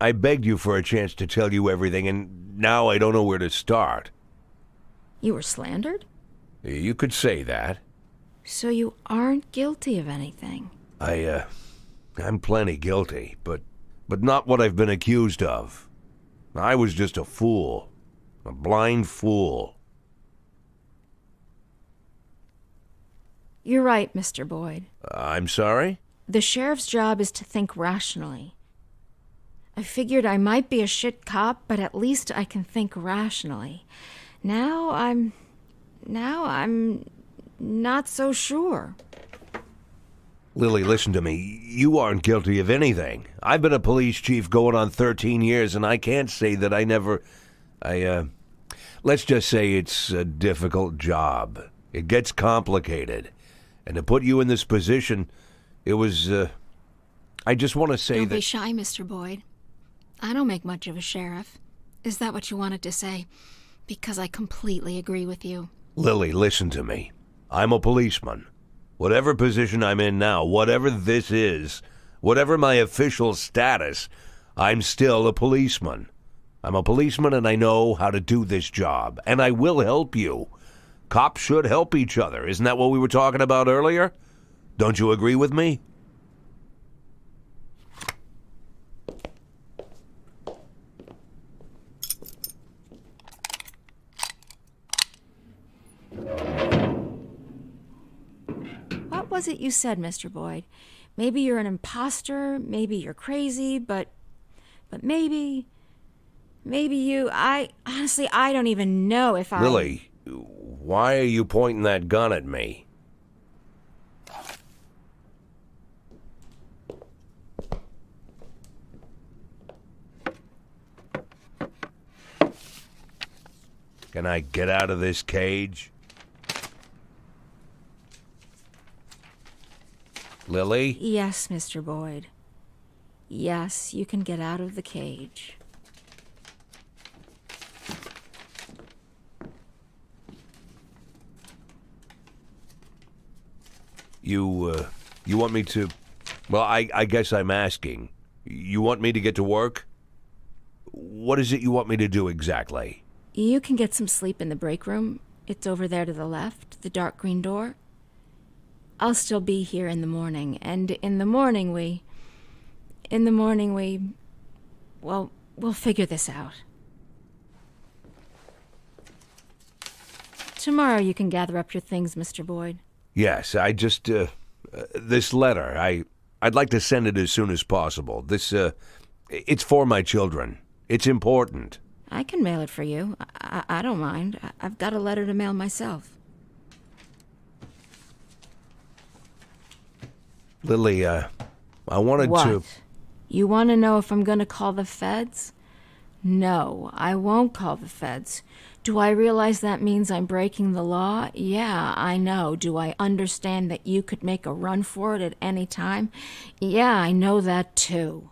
I begged you for a chance to tell you everything, and now I don't know where to start. You were slandered? You could say that. So you aren't guilty of anything? I'm plenty guilty, but not what I've been accused of. I was just a fool. A blind fool. You're right, Mr. Boyd. I'm sorry? The sheriff's job is to think rationally. I figured I might be a shit cop, but at least I can think rationally. Now I'm not so sure. Lily, listen to me. You aren't guilty of anything. I've been a police chief going on 13 years, and I can't say that I never... let's just say it's a difficult job. It gets complicated. And to put you in this position, it was, I just want to say Don't that... be shy, Mr. Boyd. I don't make much of a sheriff. Is that what you wanted to say? Because I completely agree with you. Lily, listen to me. I'm a policeman. Whatever position I'm in now, whatever this is, whatever my official status, I'm still a policeman. I'm a policeman and I know how to do this job. And I will help you. Cops should help each other. Isn't that what we were talking about earlier? Don't you agree with me? What was it you said, Mr. Boyd? Maybe you're an imposter, maybe you're crazy, but maybe you... honestly, I don't even know if I... Lily, why are you pointing that gun at me? Can I get out of this cage? Lily? Yes, Mr. Boyd. Yes, you can get out of the cage. You want me to... Well, I guess I'm asking. You want me to get to work? What is it you want me to do exactly? You can get some sleep in the break room. It's over there to the left, the dark green door. I'll still be here in the morning, and in the morning we... Well, we'll figure this out. Tomorrow you can gather up your things, Mr. Boyd. Yes, I just... this letter, I'd like to send it as soon as possible. It's for my children. It's important. I can mail it for you. I don't mind. I've got a letter to mail myself. Lily, I wanted What? to... You want to know if I'm going to call the feds? No, I won't call the feds. Do I realize that means I'm breaking the law? Yeah, I know. Do I understand that you could make a run for it at any time? Yeah, I know that too.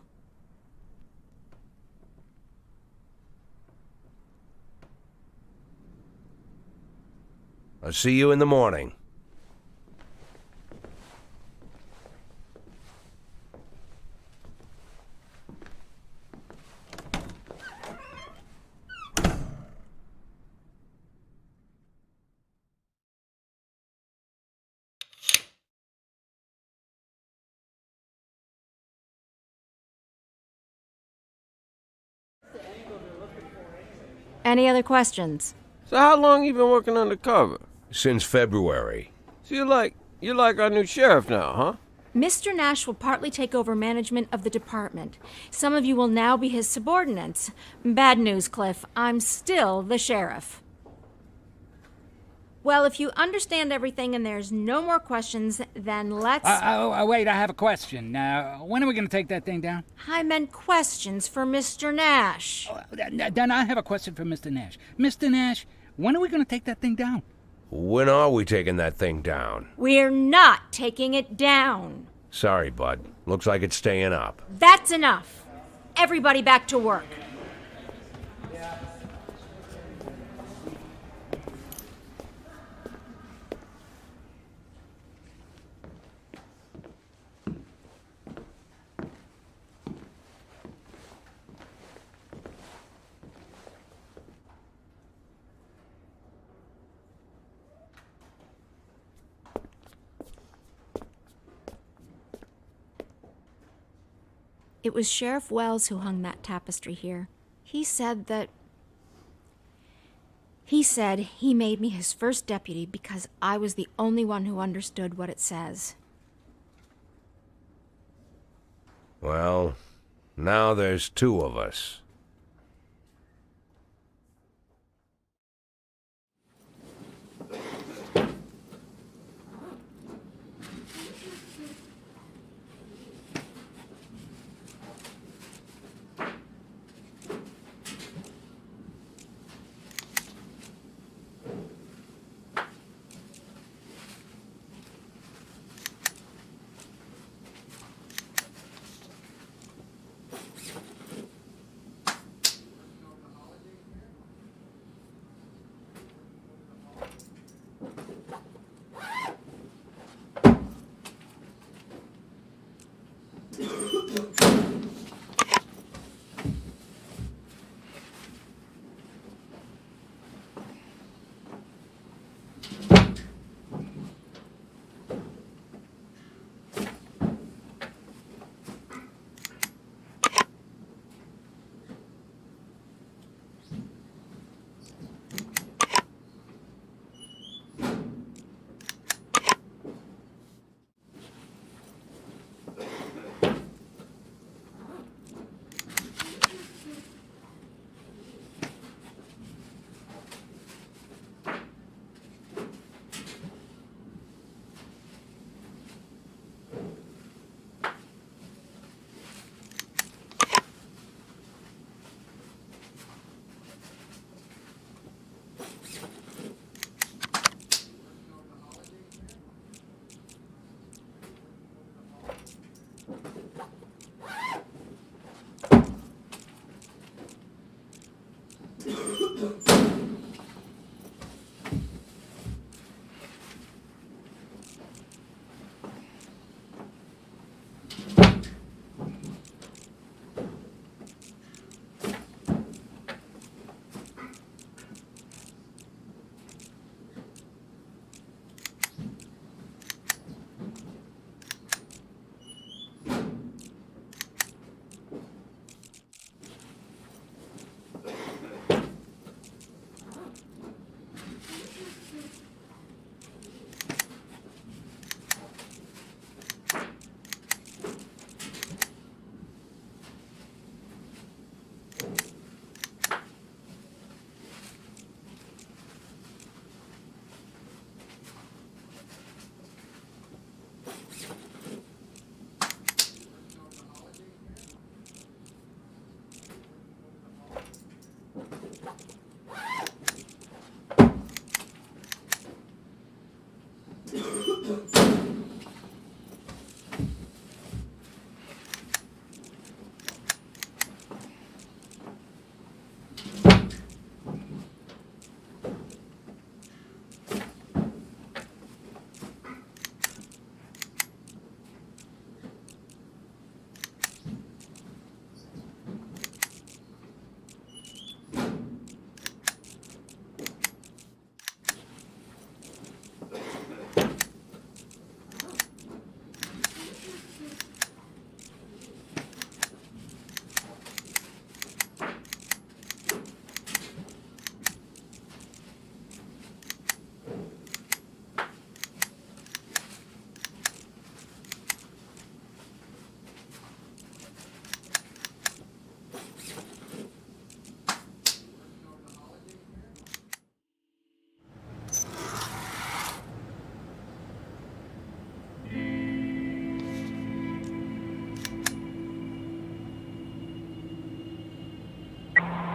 I'll see you in the morning. Any other questions? So how long you been working undercover? Since February. So you're like our new sheriff now, huh? Mr. Nash will partly take over management of the department. Some of you will now be his subordinates. Bad news, Cliff. I'm still the sheriff. Well, if you understand everything and there's no more questions, then let's... Wait, I have a question. When are we going to take that thing down? I meant questions for Mr. Nash. Then I have a question for Mr. Nash. Mr. Nash, when are we going to take that thing down? When are we taking that thing down? We're not taking it down. Sorry, bud. Looks like it's staying up. That's enough. Everybody back to work. It was Sheriff Wells who hung that tapestry here. He said he made me his first deputy because I was the only one who understood what it says. Well, now there's two of us.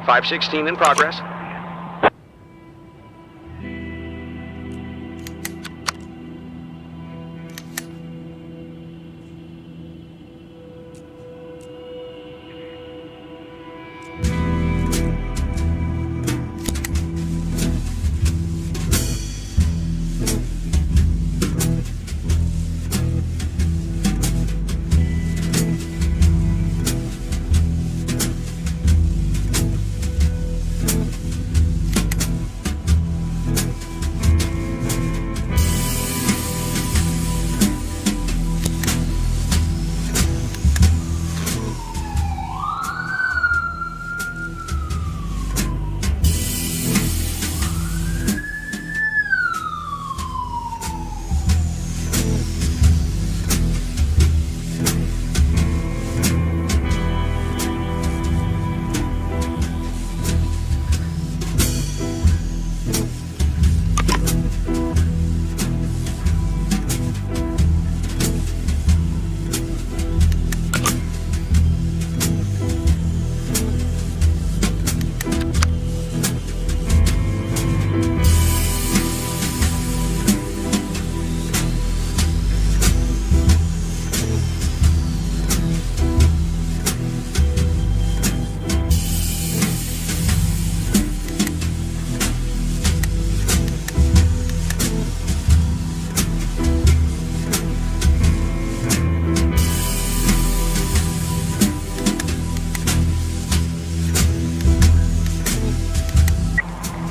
516 in progress.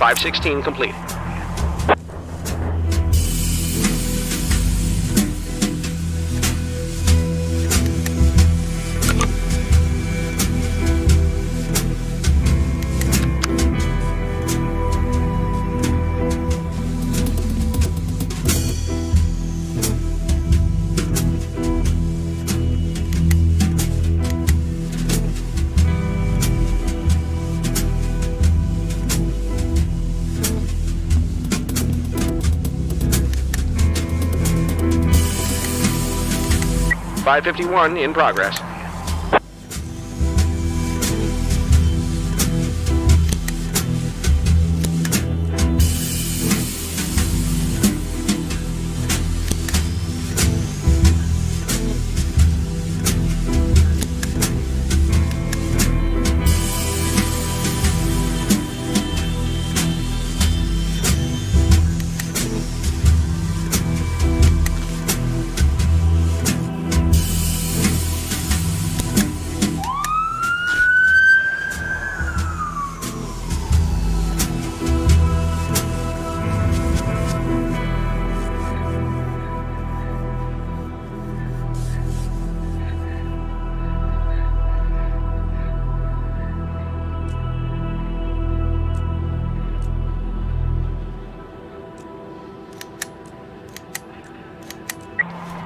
.516 complete. .551 in progress.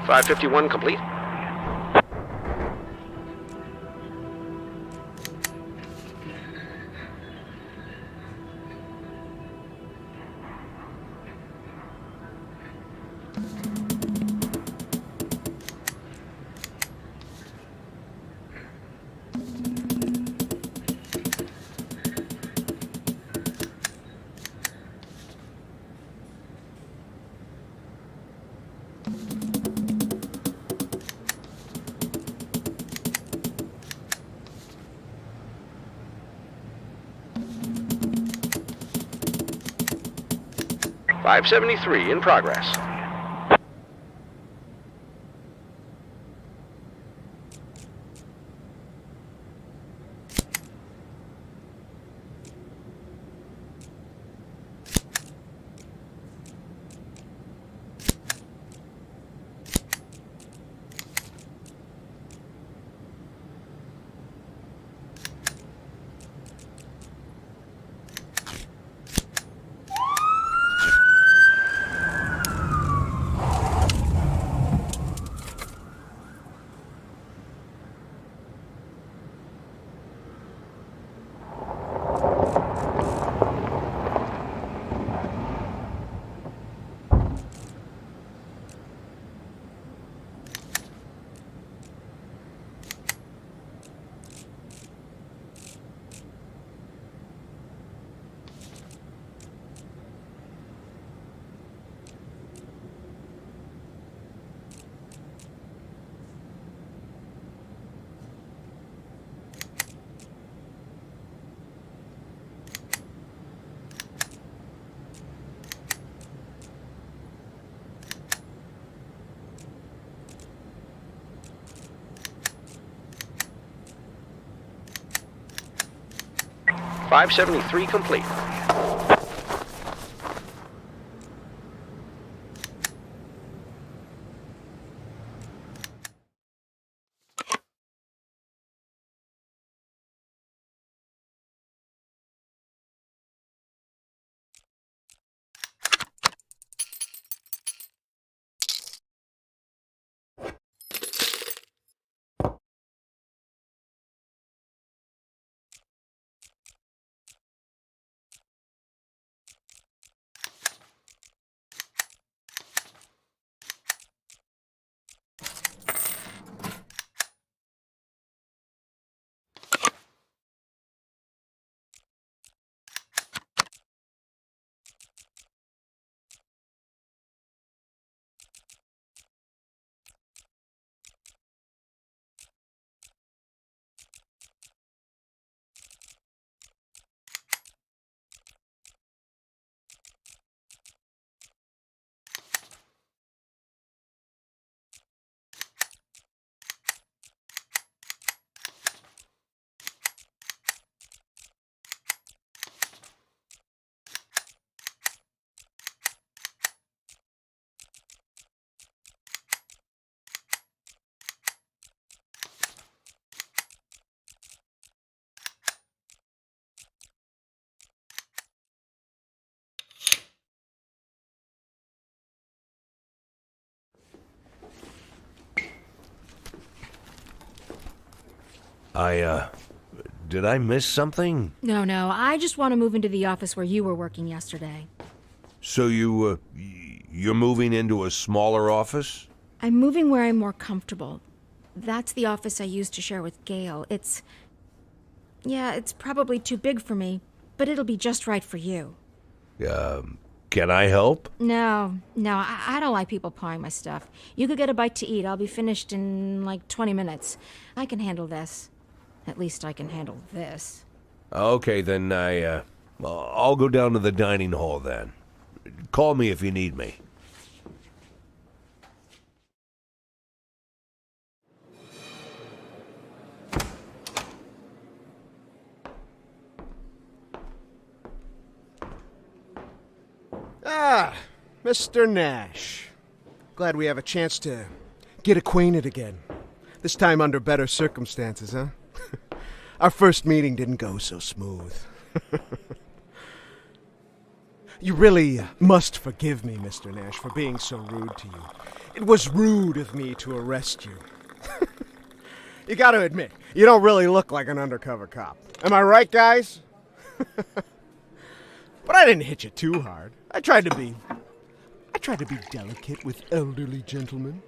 .551 complete. .573 in progress. 573 complete. Did I miss something? No, I just want to move into the office where you were working yesterday. So you're moving into a smaller office? I'm moving where I'm more comfortable. That's the office I used to share with Gail. It's probably too big for me, but it'll be just right for you. Can I help? No, I don't like people pawing my stuff. You could get a bite to eat. I'll be finished in like 20 minutes. I can handle this. At least I can handle this. Okay, then I'll go down to the dining hall then. Call me if you need me. Ah, Mr. Nash. Glad we have a chance to get acquainted again. This time under better circumstances, huh? Our first meeting didn't go so smooth. You really must forgive me, Mr. Nash, for being so rude to you. It was rude of me to arrest you. You gotta admit, you don't really look like an undercover cop. Am I right, guys? But I didn't hit you too hard. I tried to be delicate with elderly gentlemen.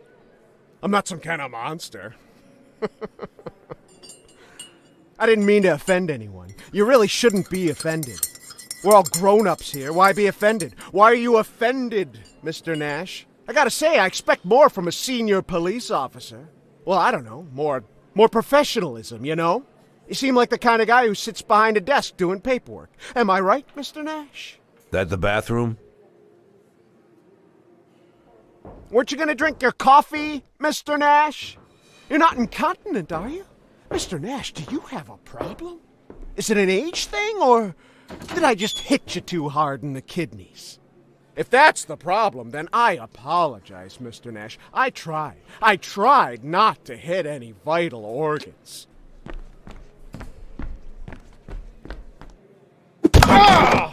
I'm not some kind of monster. I didn't mean to offend anyone. You really shouldn't be offended. We're all grown-ups here. Why be offended? Why are you offended, Mr. Nash? I gotta say, I expect more from a senior police officer. Well, I don't know, more professionalism, you know? You seem like the kind of guy who sits behind a desk doing paperwork. Am I right, Mr. Nash? That the bathroom? Weren't you gonna drink your coffee, Mr. Nash? You're not incontinent, are you? Mr. Nash, do you have a problem? Is it an age thing, or did I just hit you too hard in the kidneys? If that's the problem, then I apologize, Mr. Nash. I tried not to hit any vital organs. Ah!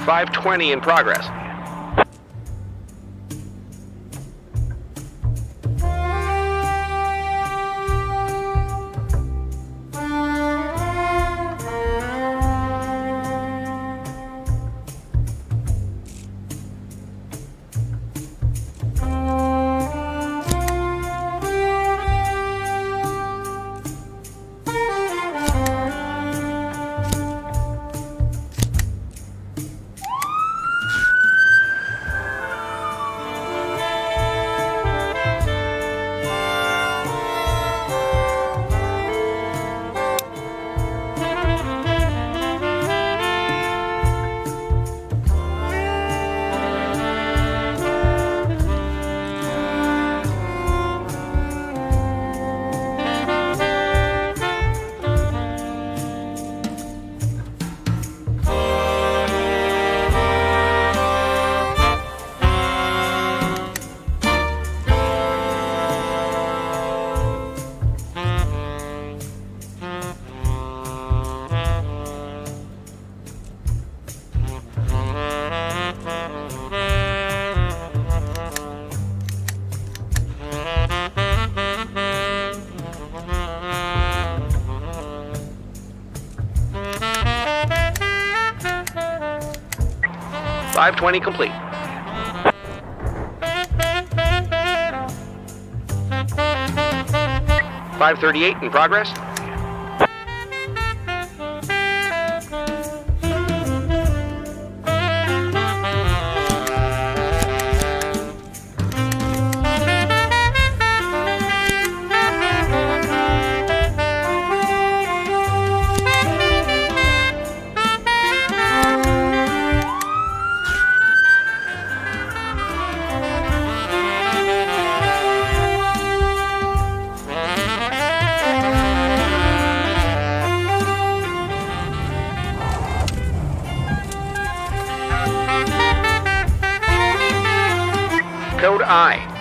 520 in progress. .520 complete. .538 in progress. Code I.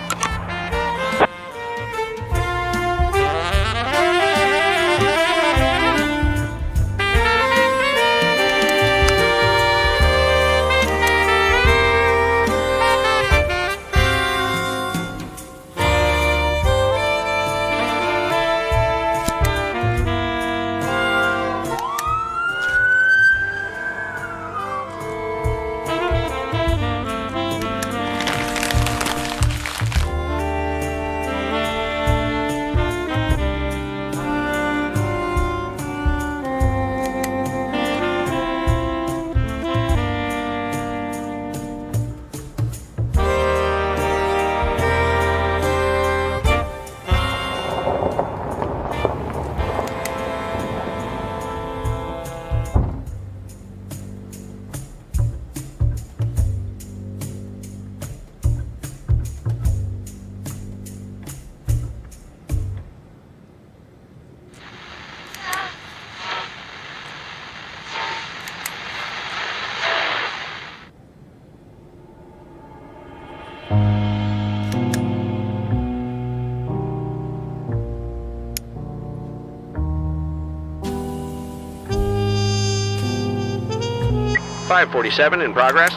.547 in progress.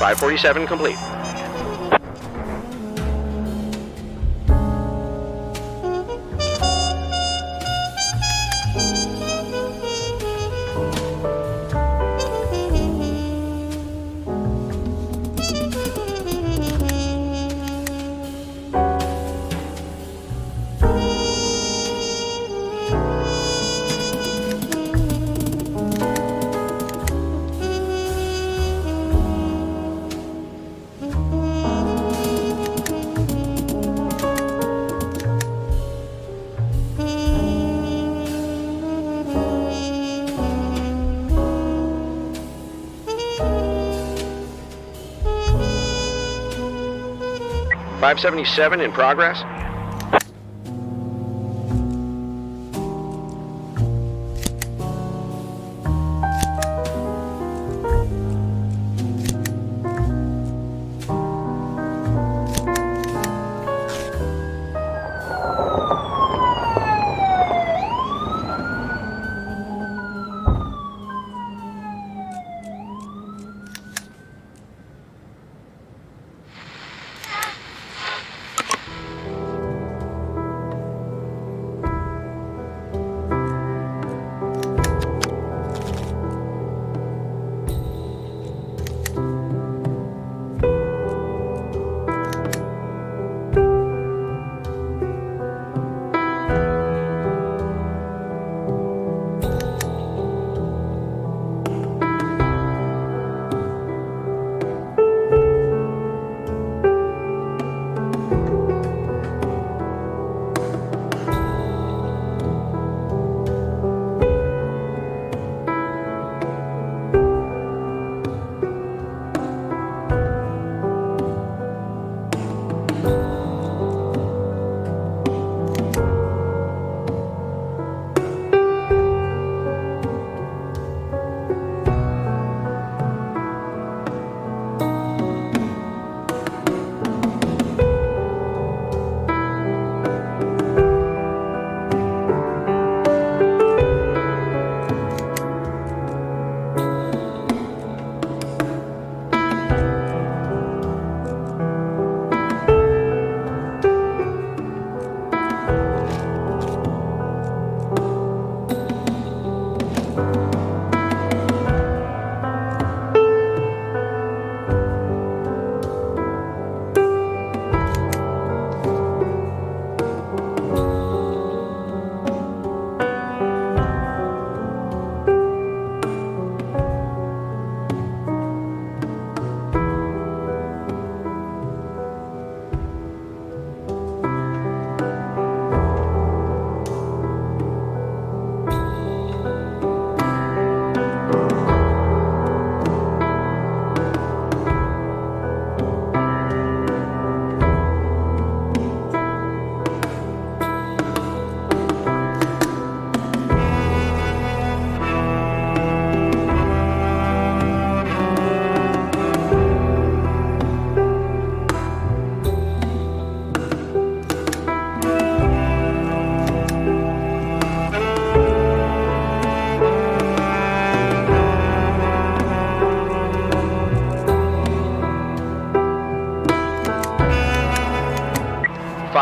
547 complete. .577 in progress.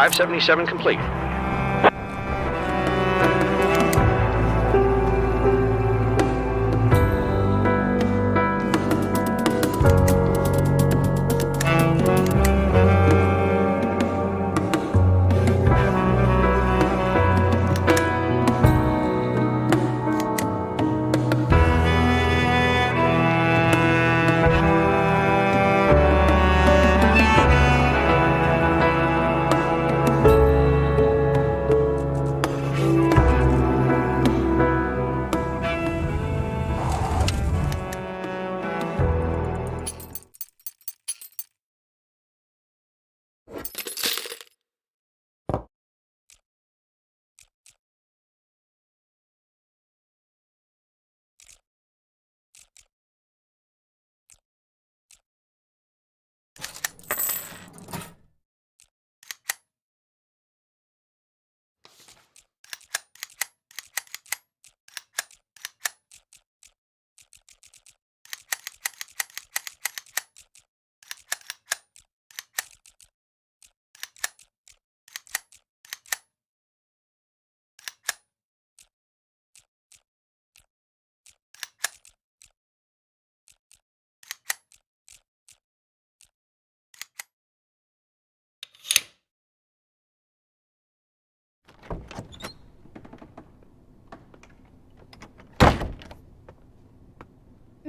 .577 complete.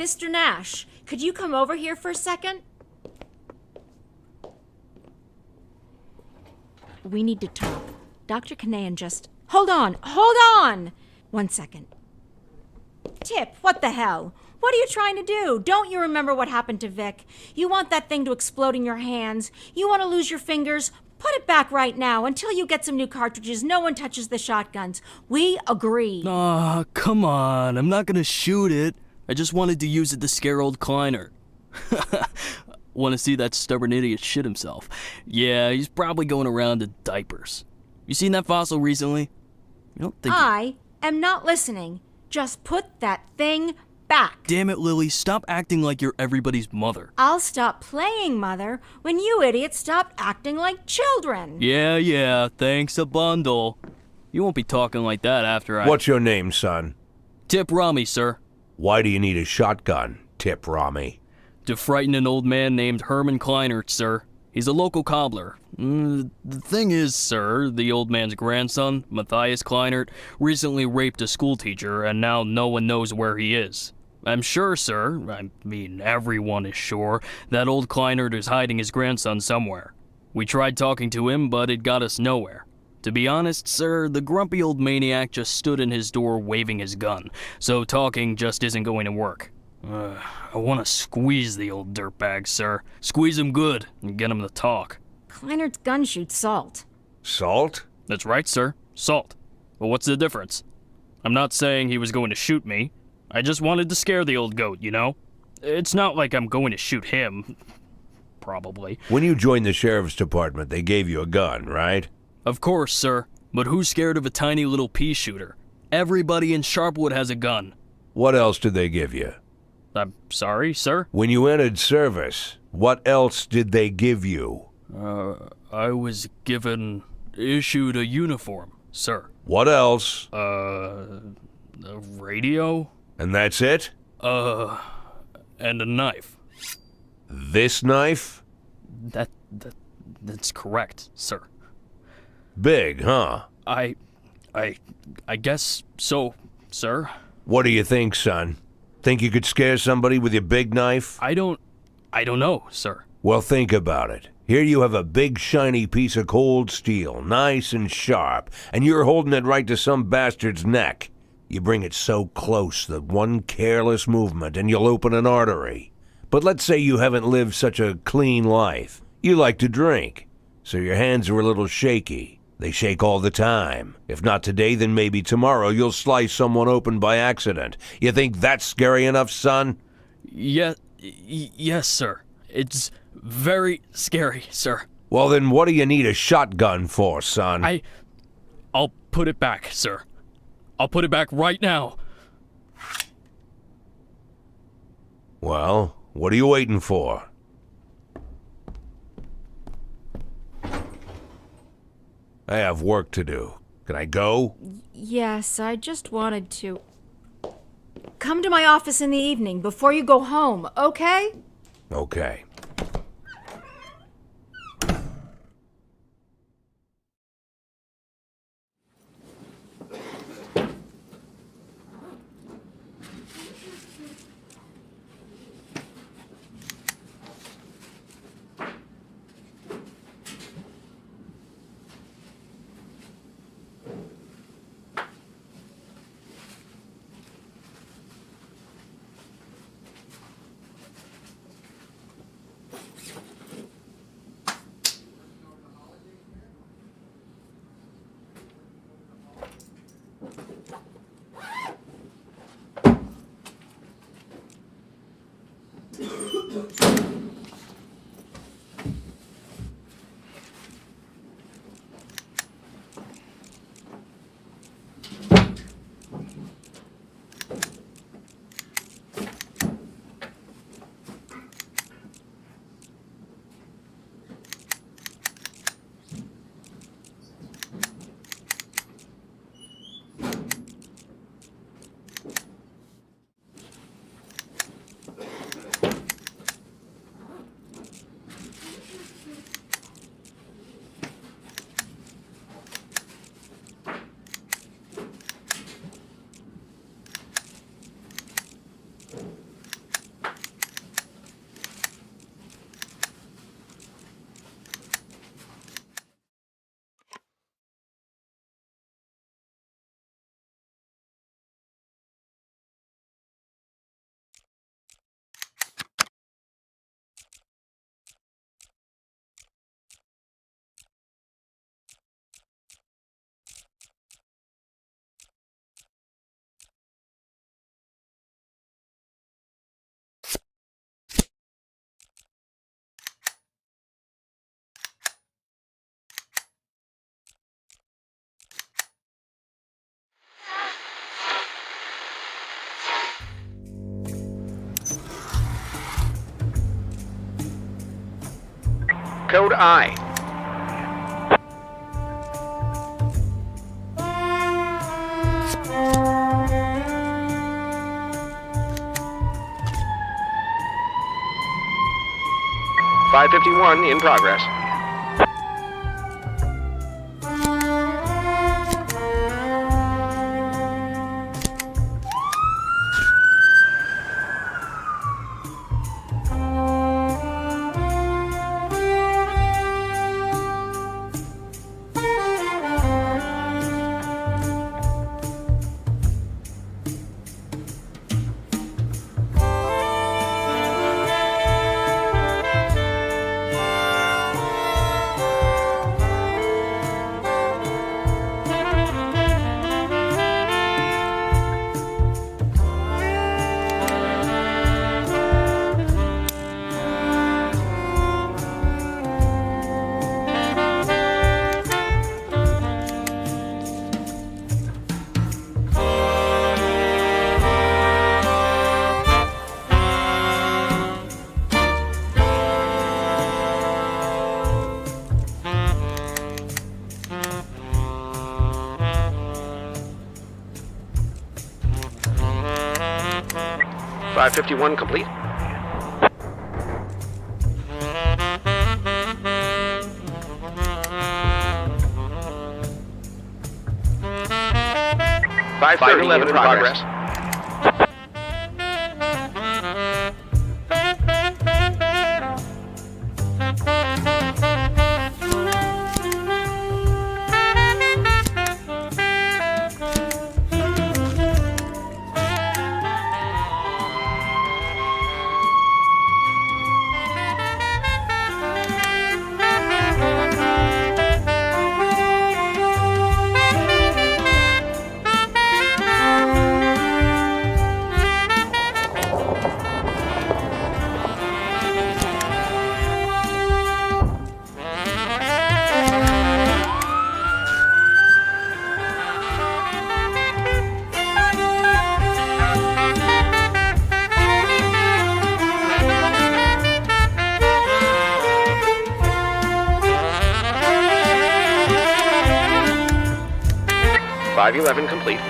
Mr. Nash, could you come over here for a second? We need to talk. Dr. Kanayan just... Hold on! 1 second. Tip, what the hell? What are you trying to do? Don't you remember what happened to Vic? You want that thing to explode in your hands. You want to lose your fingers. Put it back right now. Until you get some new cartridges, no one touches the shotguns. We agree. Aw, come on. I'm not gonna shoot it. I just wanted to use it to scare old Kleiner. Want to see that stubborn idiot shit himself. Yeah, he's probably going around in diapers. You seen that fossil recently? You don't think... I am not listening. Just put that thing back. Damn it, Lily. Stop acting like you're everybody's mother. I'll stop playing mother when you idiots stop acting like children. Yeah, thanks a bundle. You won't be talking like that after I... What's your name, son? Tip Rami, sir. Why do you need a shotgun, Tip Rami? To frighten an old man named Herman Kleinert, sir. He's a local cobbler. The thing is, sir, the old man's grandson, Matthias Kleinert, recently raped a schoolteacher, and now no one knows where he is. I'm sure, sir, I mean everyone is sure, that old Kleinert is hiding his grandson somewhere. We tried talking to him, but it got us nowhere. To be honest, sir, the grumpy old maniac just stood in his door waving his gun, so talking just isn't going to work. I want to squeeze the old dirtbag, sir. Squeeze him good and get him to talk. Kleinert's gun shoots salt. Salt? That's right, sir. Salt. Well, what's the difference? I'm not saying he was going to shoot me. I just wanted to scare the old goat, you know? It's not like I'm going to shoot him. Probably. When you joined the sheriff's department, they gave you a gun, right? Of course, sir. But who's scared of a tiny little pea shooter? Everybody in Sharpwood has a gun. What else did they give you? I'm sorry, sir? When you entered service, what else did they give you? I was issued a uniform, sir. What else? A radio? And that's it? And a knife. This knife? That's correct, sir. Big, huh? I guess so, sir. What do you think, son? Think you could scare somebody with your big knife? I don't know, sir. Well, think about it. Here you have a big shiny piece of cold steel, nice and sharp, and you're holding it right to some bastard's neck. You bring it so close that one careless movement and you'll open an artery. But let's say you haven't lived such a clean life. You like to drink, so your hands are a little shaky. They shake all the time. If not today, then maybe tomorrow you'll slice someone open by accident. You think that's scary enough, son? Yes, sir. It's very scary, sir. Well, then what do you need a shotgun for, son? I'll put it back, sir. I'll put it back right now. Well, what are you waiting for? I have work to do. Can I go? Yes, I just wanted to... Come to my office in the evening before you go home, okay? Okay. Code I. .551 in progress. .551 complete. .511 in progress. .511 complete.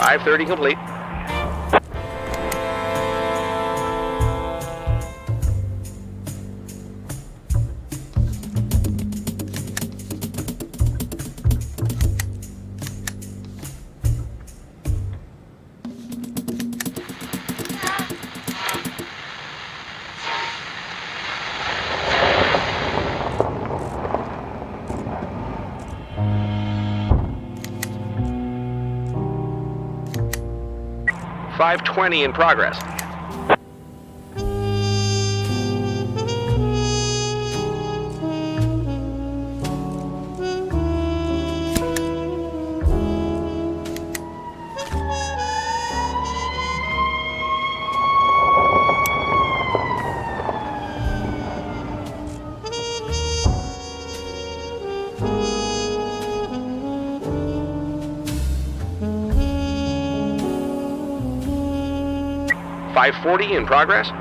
.530 complete. .520 in progress. .540 in progress.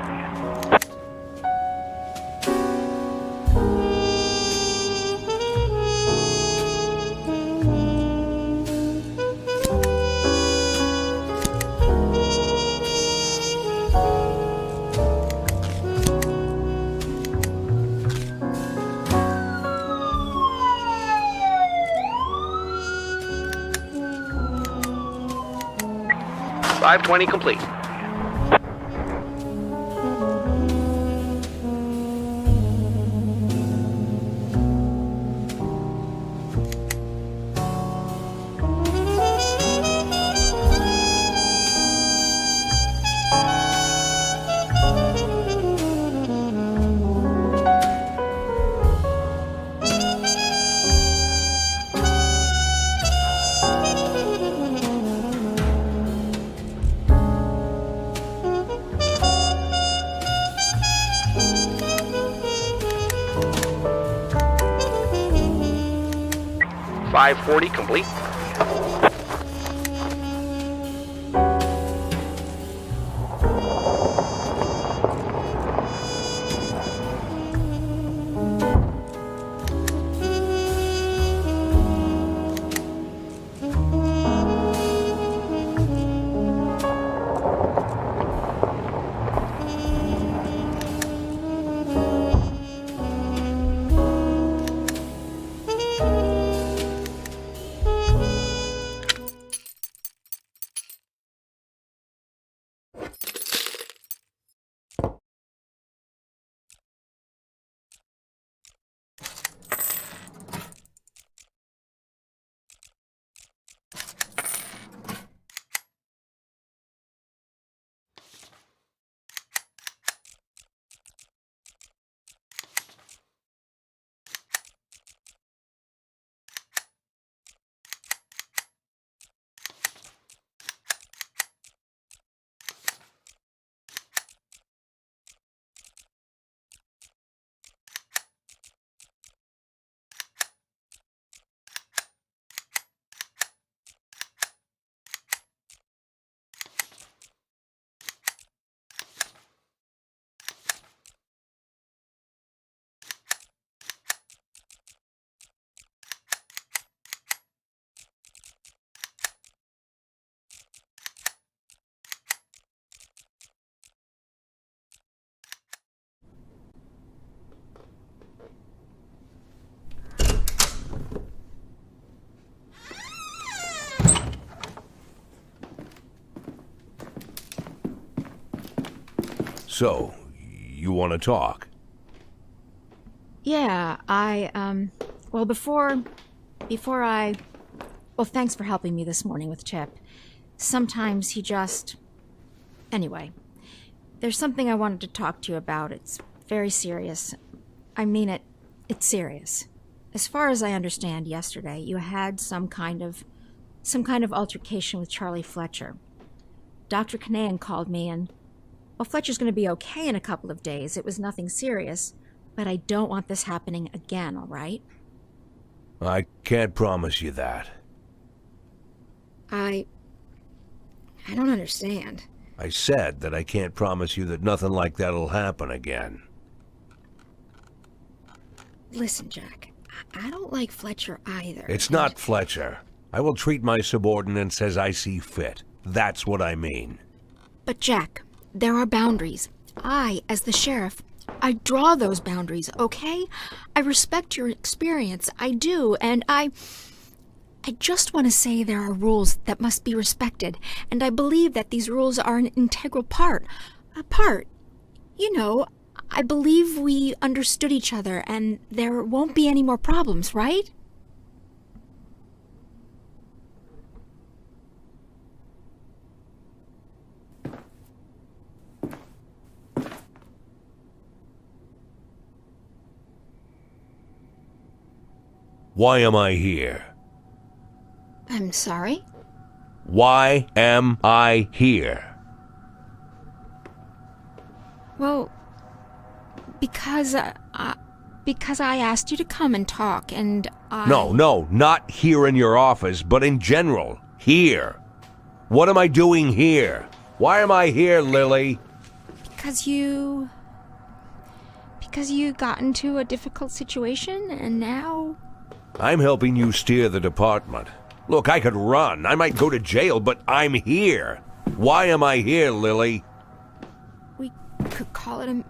.520 complete. 540 complete. So, you want to talk? Yeah, well, before I... Well, thanks for helping me this morning with Chip. Sometimes he just... Anyway, there's something I wanted to talk to you about. It's very serious. I mean it. It's serious. As far as I understand, yesterday you had some kind of altercation with Charlie Fletcher. Dr. Kanahan called me and... Well, Fletcher's going to be okay in a couple of days. It was nothing serious. But I don't want this happening again, all right? I can't promise you that. I don't understand. I said that I can't promise you that nothing like that'll happen again. Listen, Jack, I don't like Fletcher either. It's not Fletcher. I will treat my subordinates as I see fit. That's what I mean. But Jack, there are boundaries. I, as the sheriff, I draw those boundaries, okay? I respect your experience, I do, and I just want to say there are rules that must be respected, and I believe that these rules are an integral part. You know, I believe we understood each other, and there won't be any more problems, right? Why am I here? I'm sorry? Why am I here? Well, because I asked you to come and talk, and I... No, not here in your office, but in general. Here. What am I doing here? Why am I here, Lily? Because you got into a difficult situation, and now... I'm helping you steer the department. Look, I could run. I might go to jail, but I'm here. Why am I here, Lily? We could call it a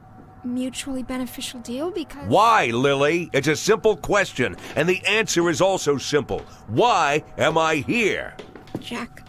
mutually beneficial deal because... Why, Lily? It's a simple question, and the answer is also simple. Why am I here? Jack,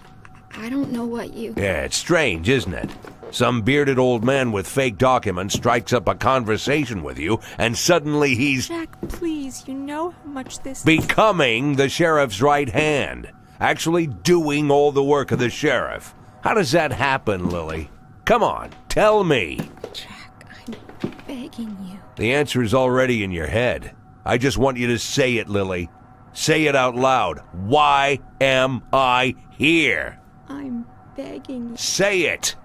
I don't know what you... Yeah, it's strange, isn't it? Some bearded old man with fake documents strikes up a conversation with you, and suddenly he's... Jack, please, you know how much this... Becoming the sheriff's right hand. Actually doing all the work of the sheriff. How does that happen, Lily? Come on, tell me. Jack, I'm begging you. The answer is already in your head. I just want you to say it, Lily. Say it out loud. Why am I here? I'm begging you. Say it.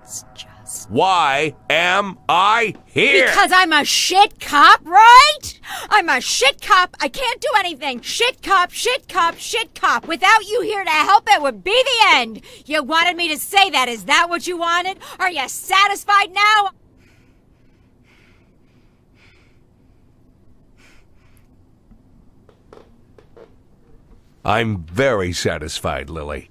Let's just... Why am I here? Because I'm a shit cop, right? I'm a shit cop. I can't do anything. Shit cop, shit cop, shit cop. Without you here to help, it would be the end. You wanted me to say that. Is that what you wanted? Are you satisfied now? I'm very satisfied, Lily.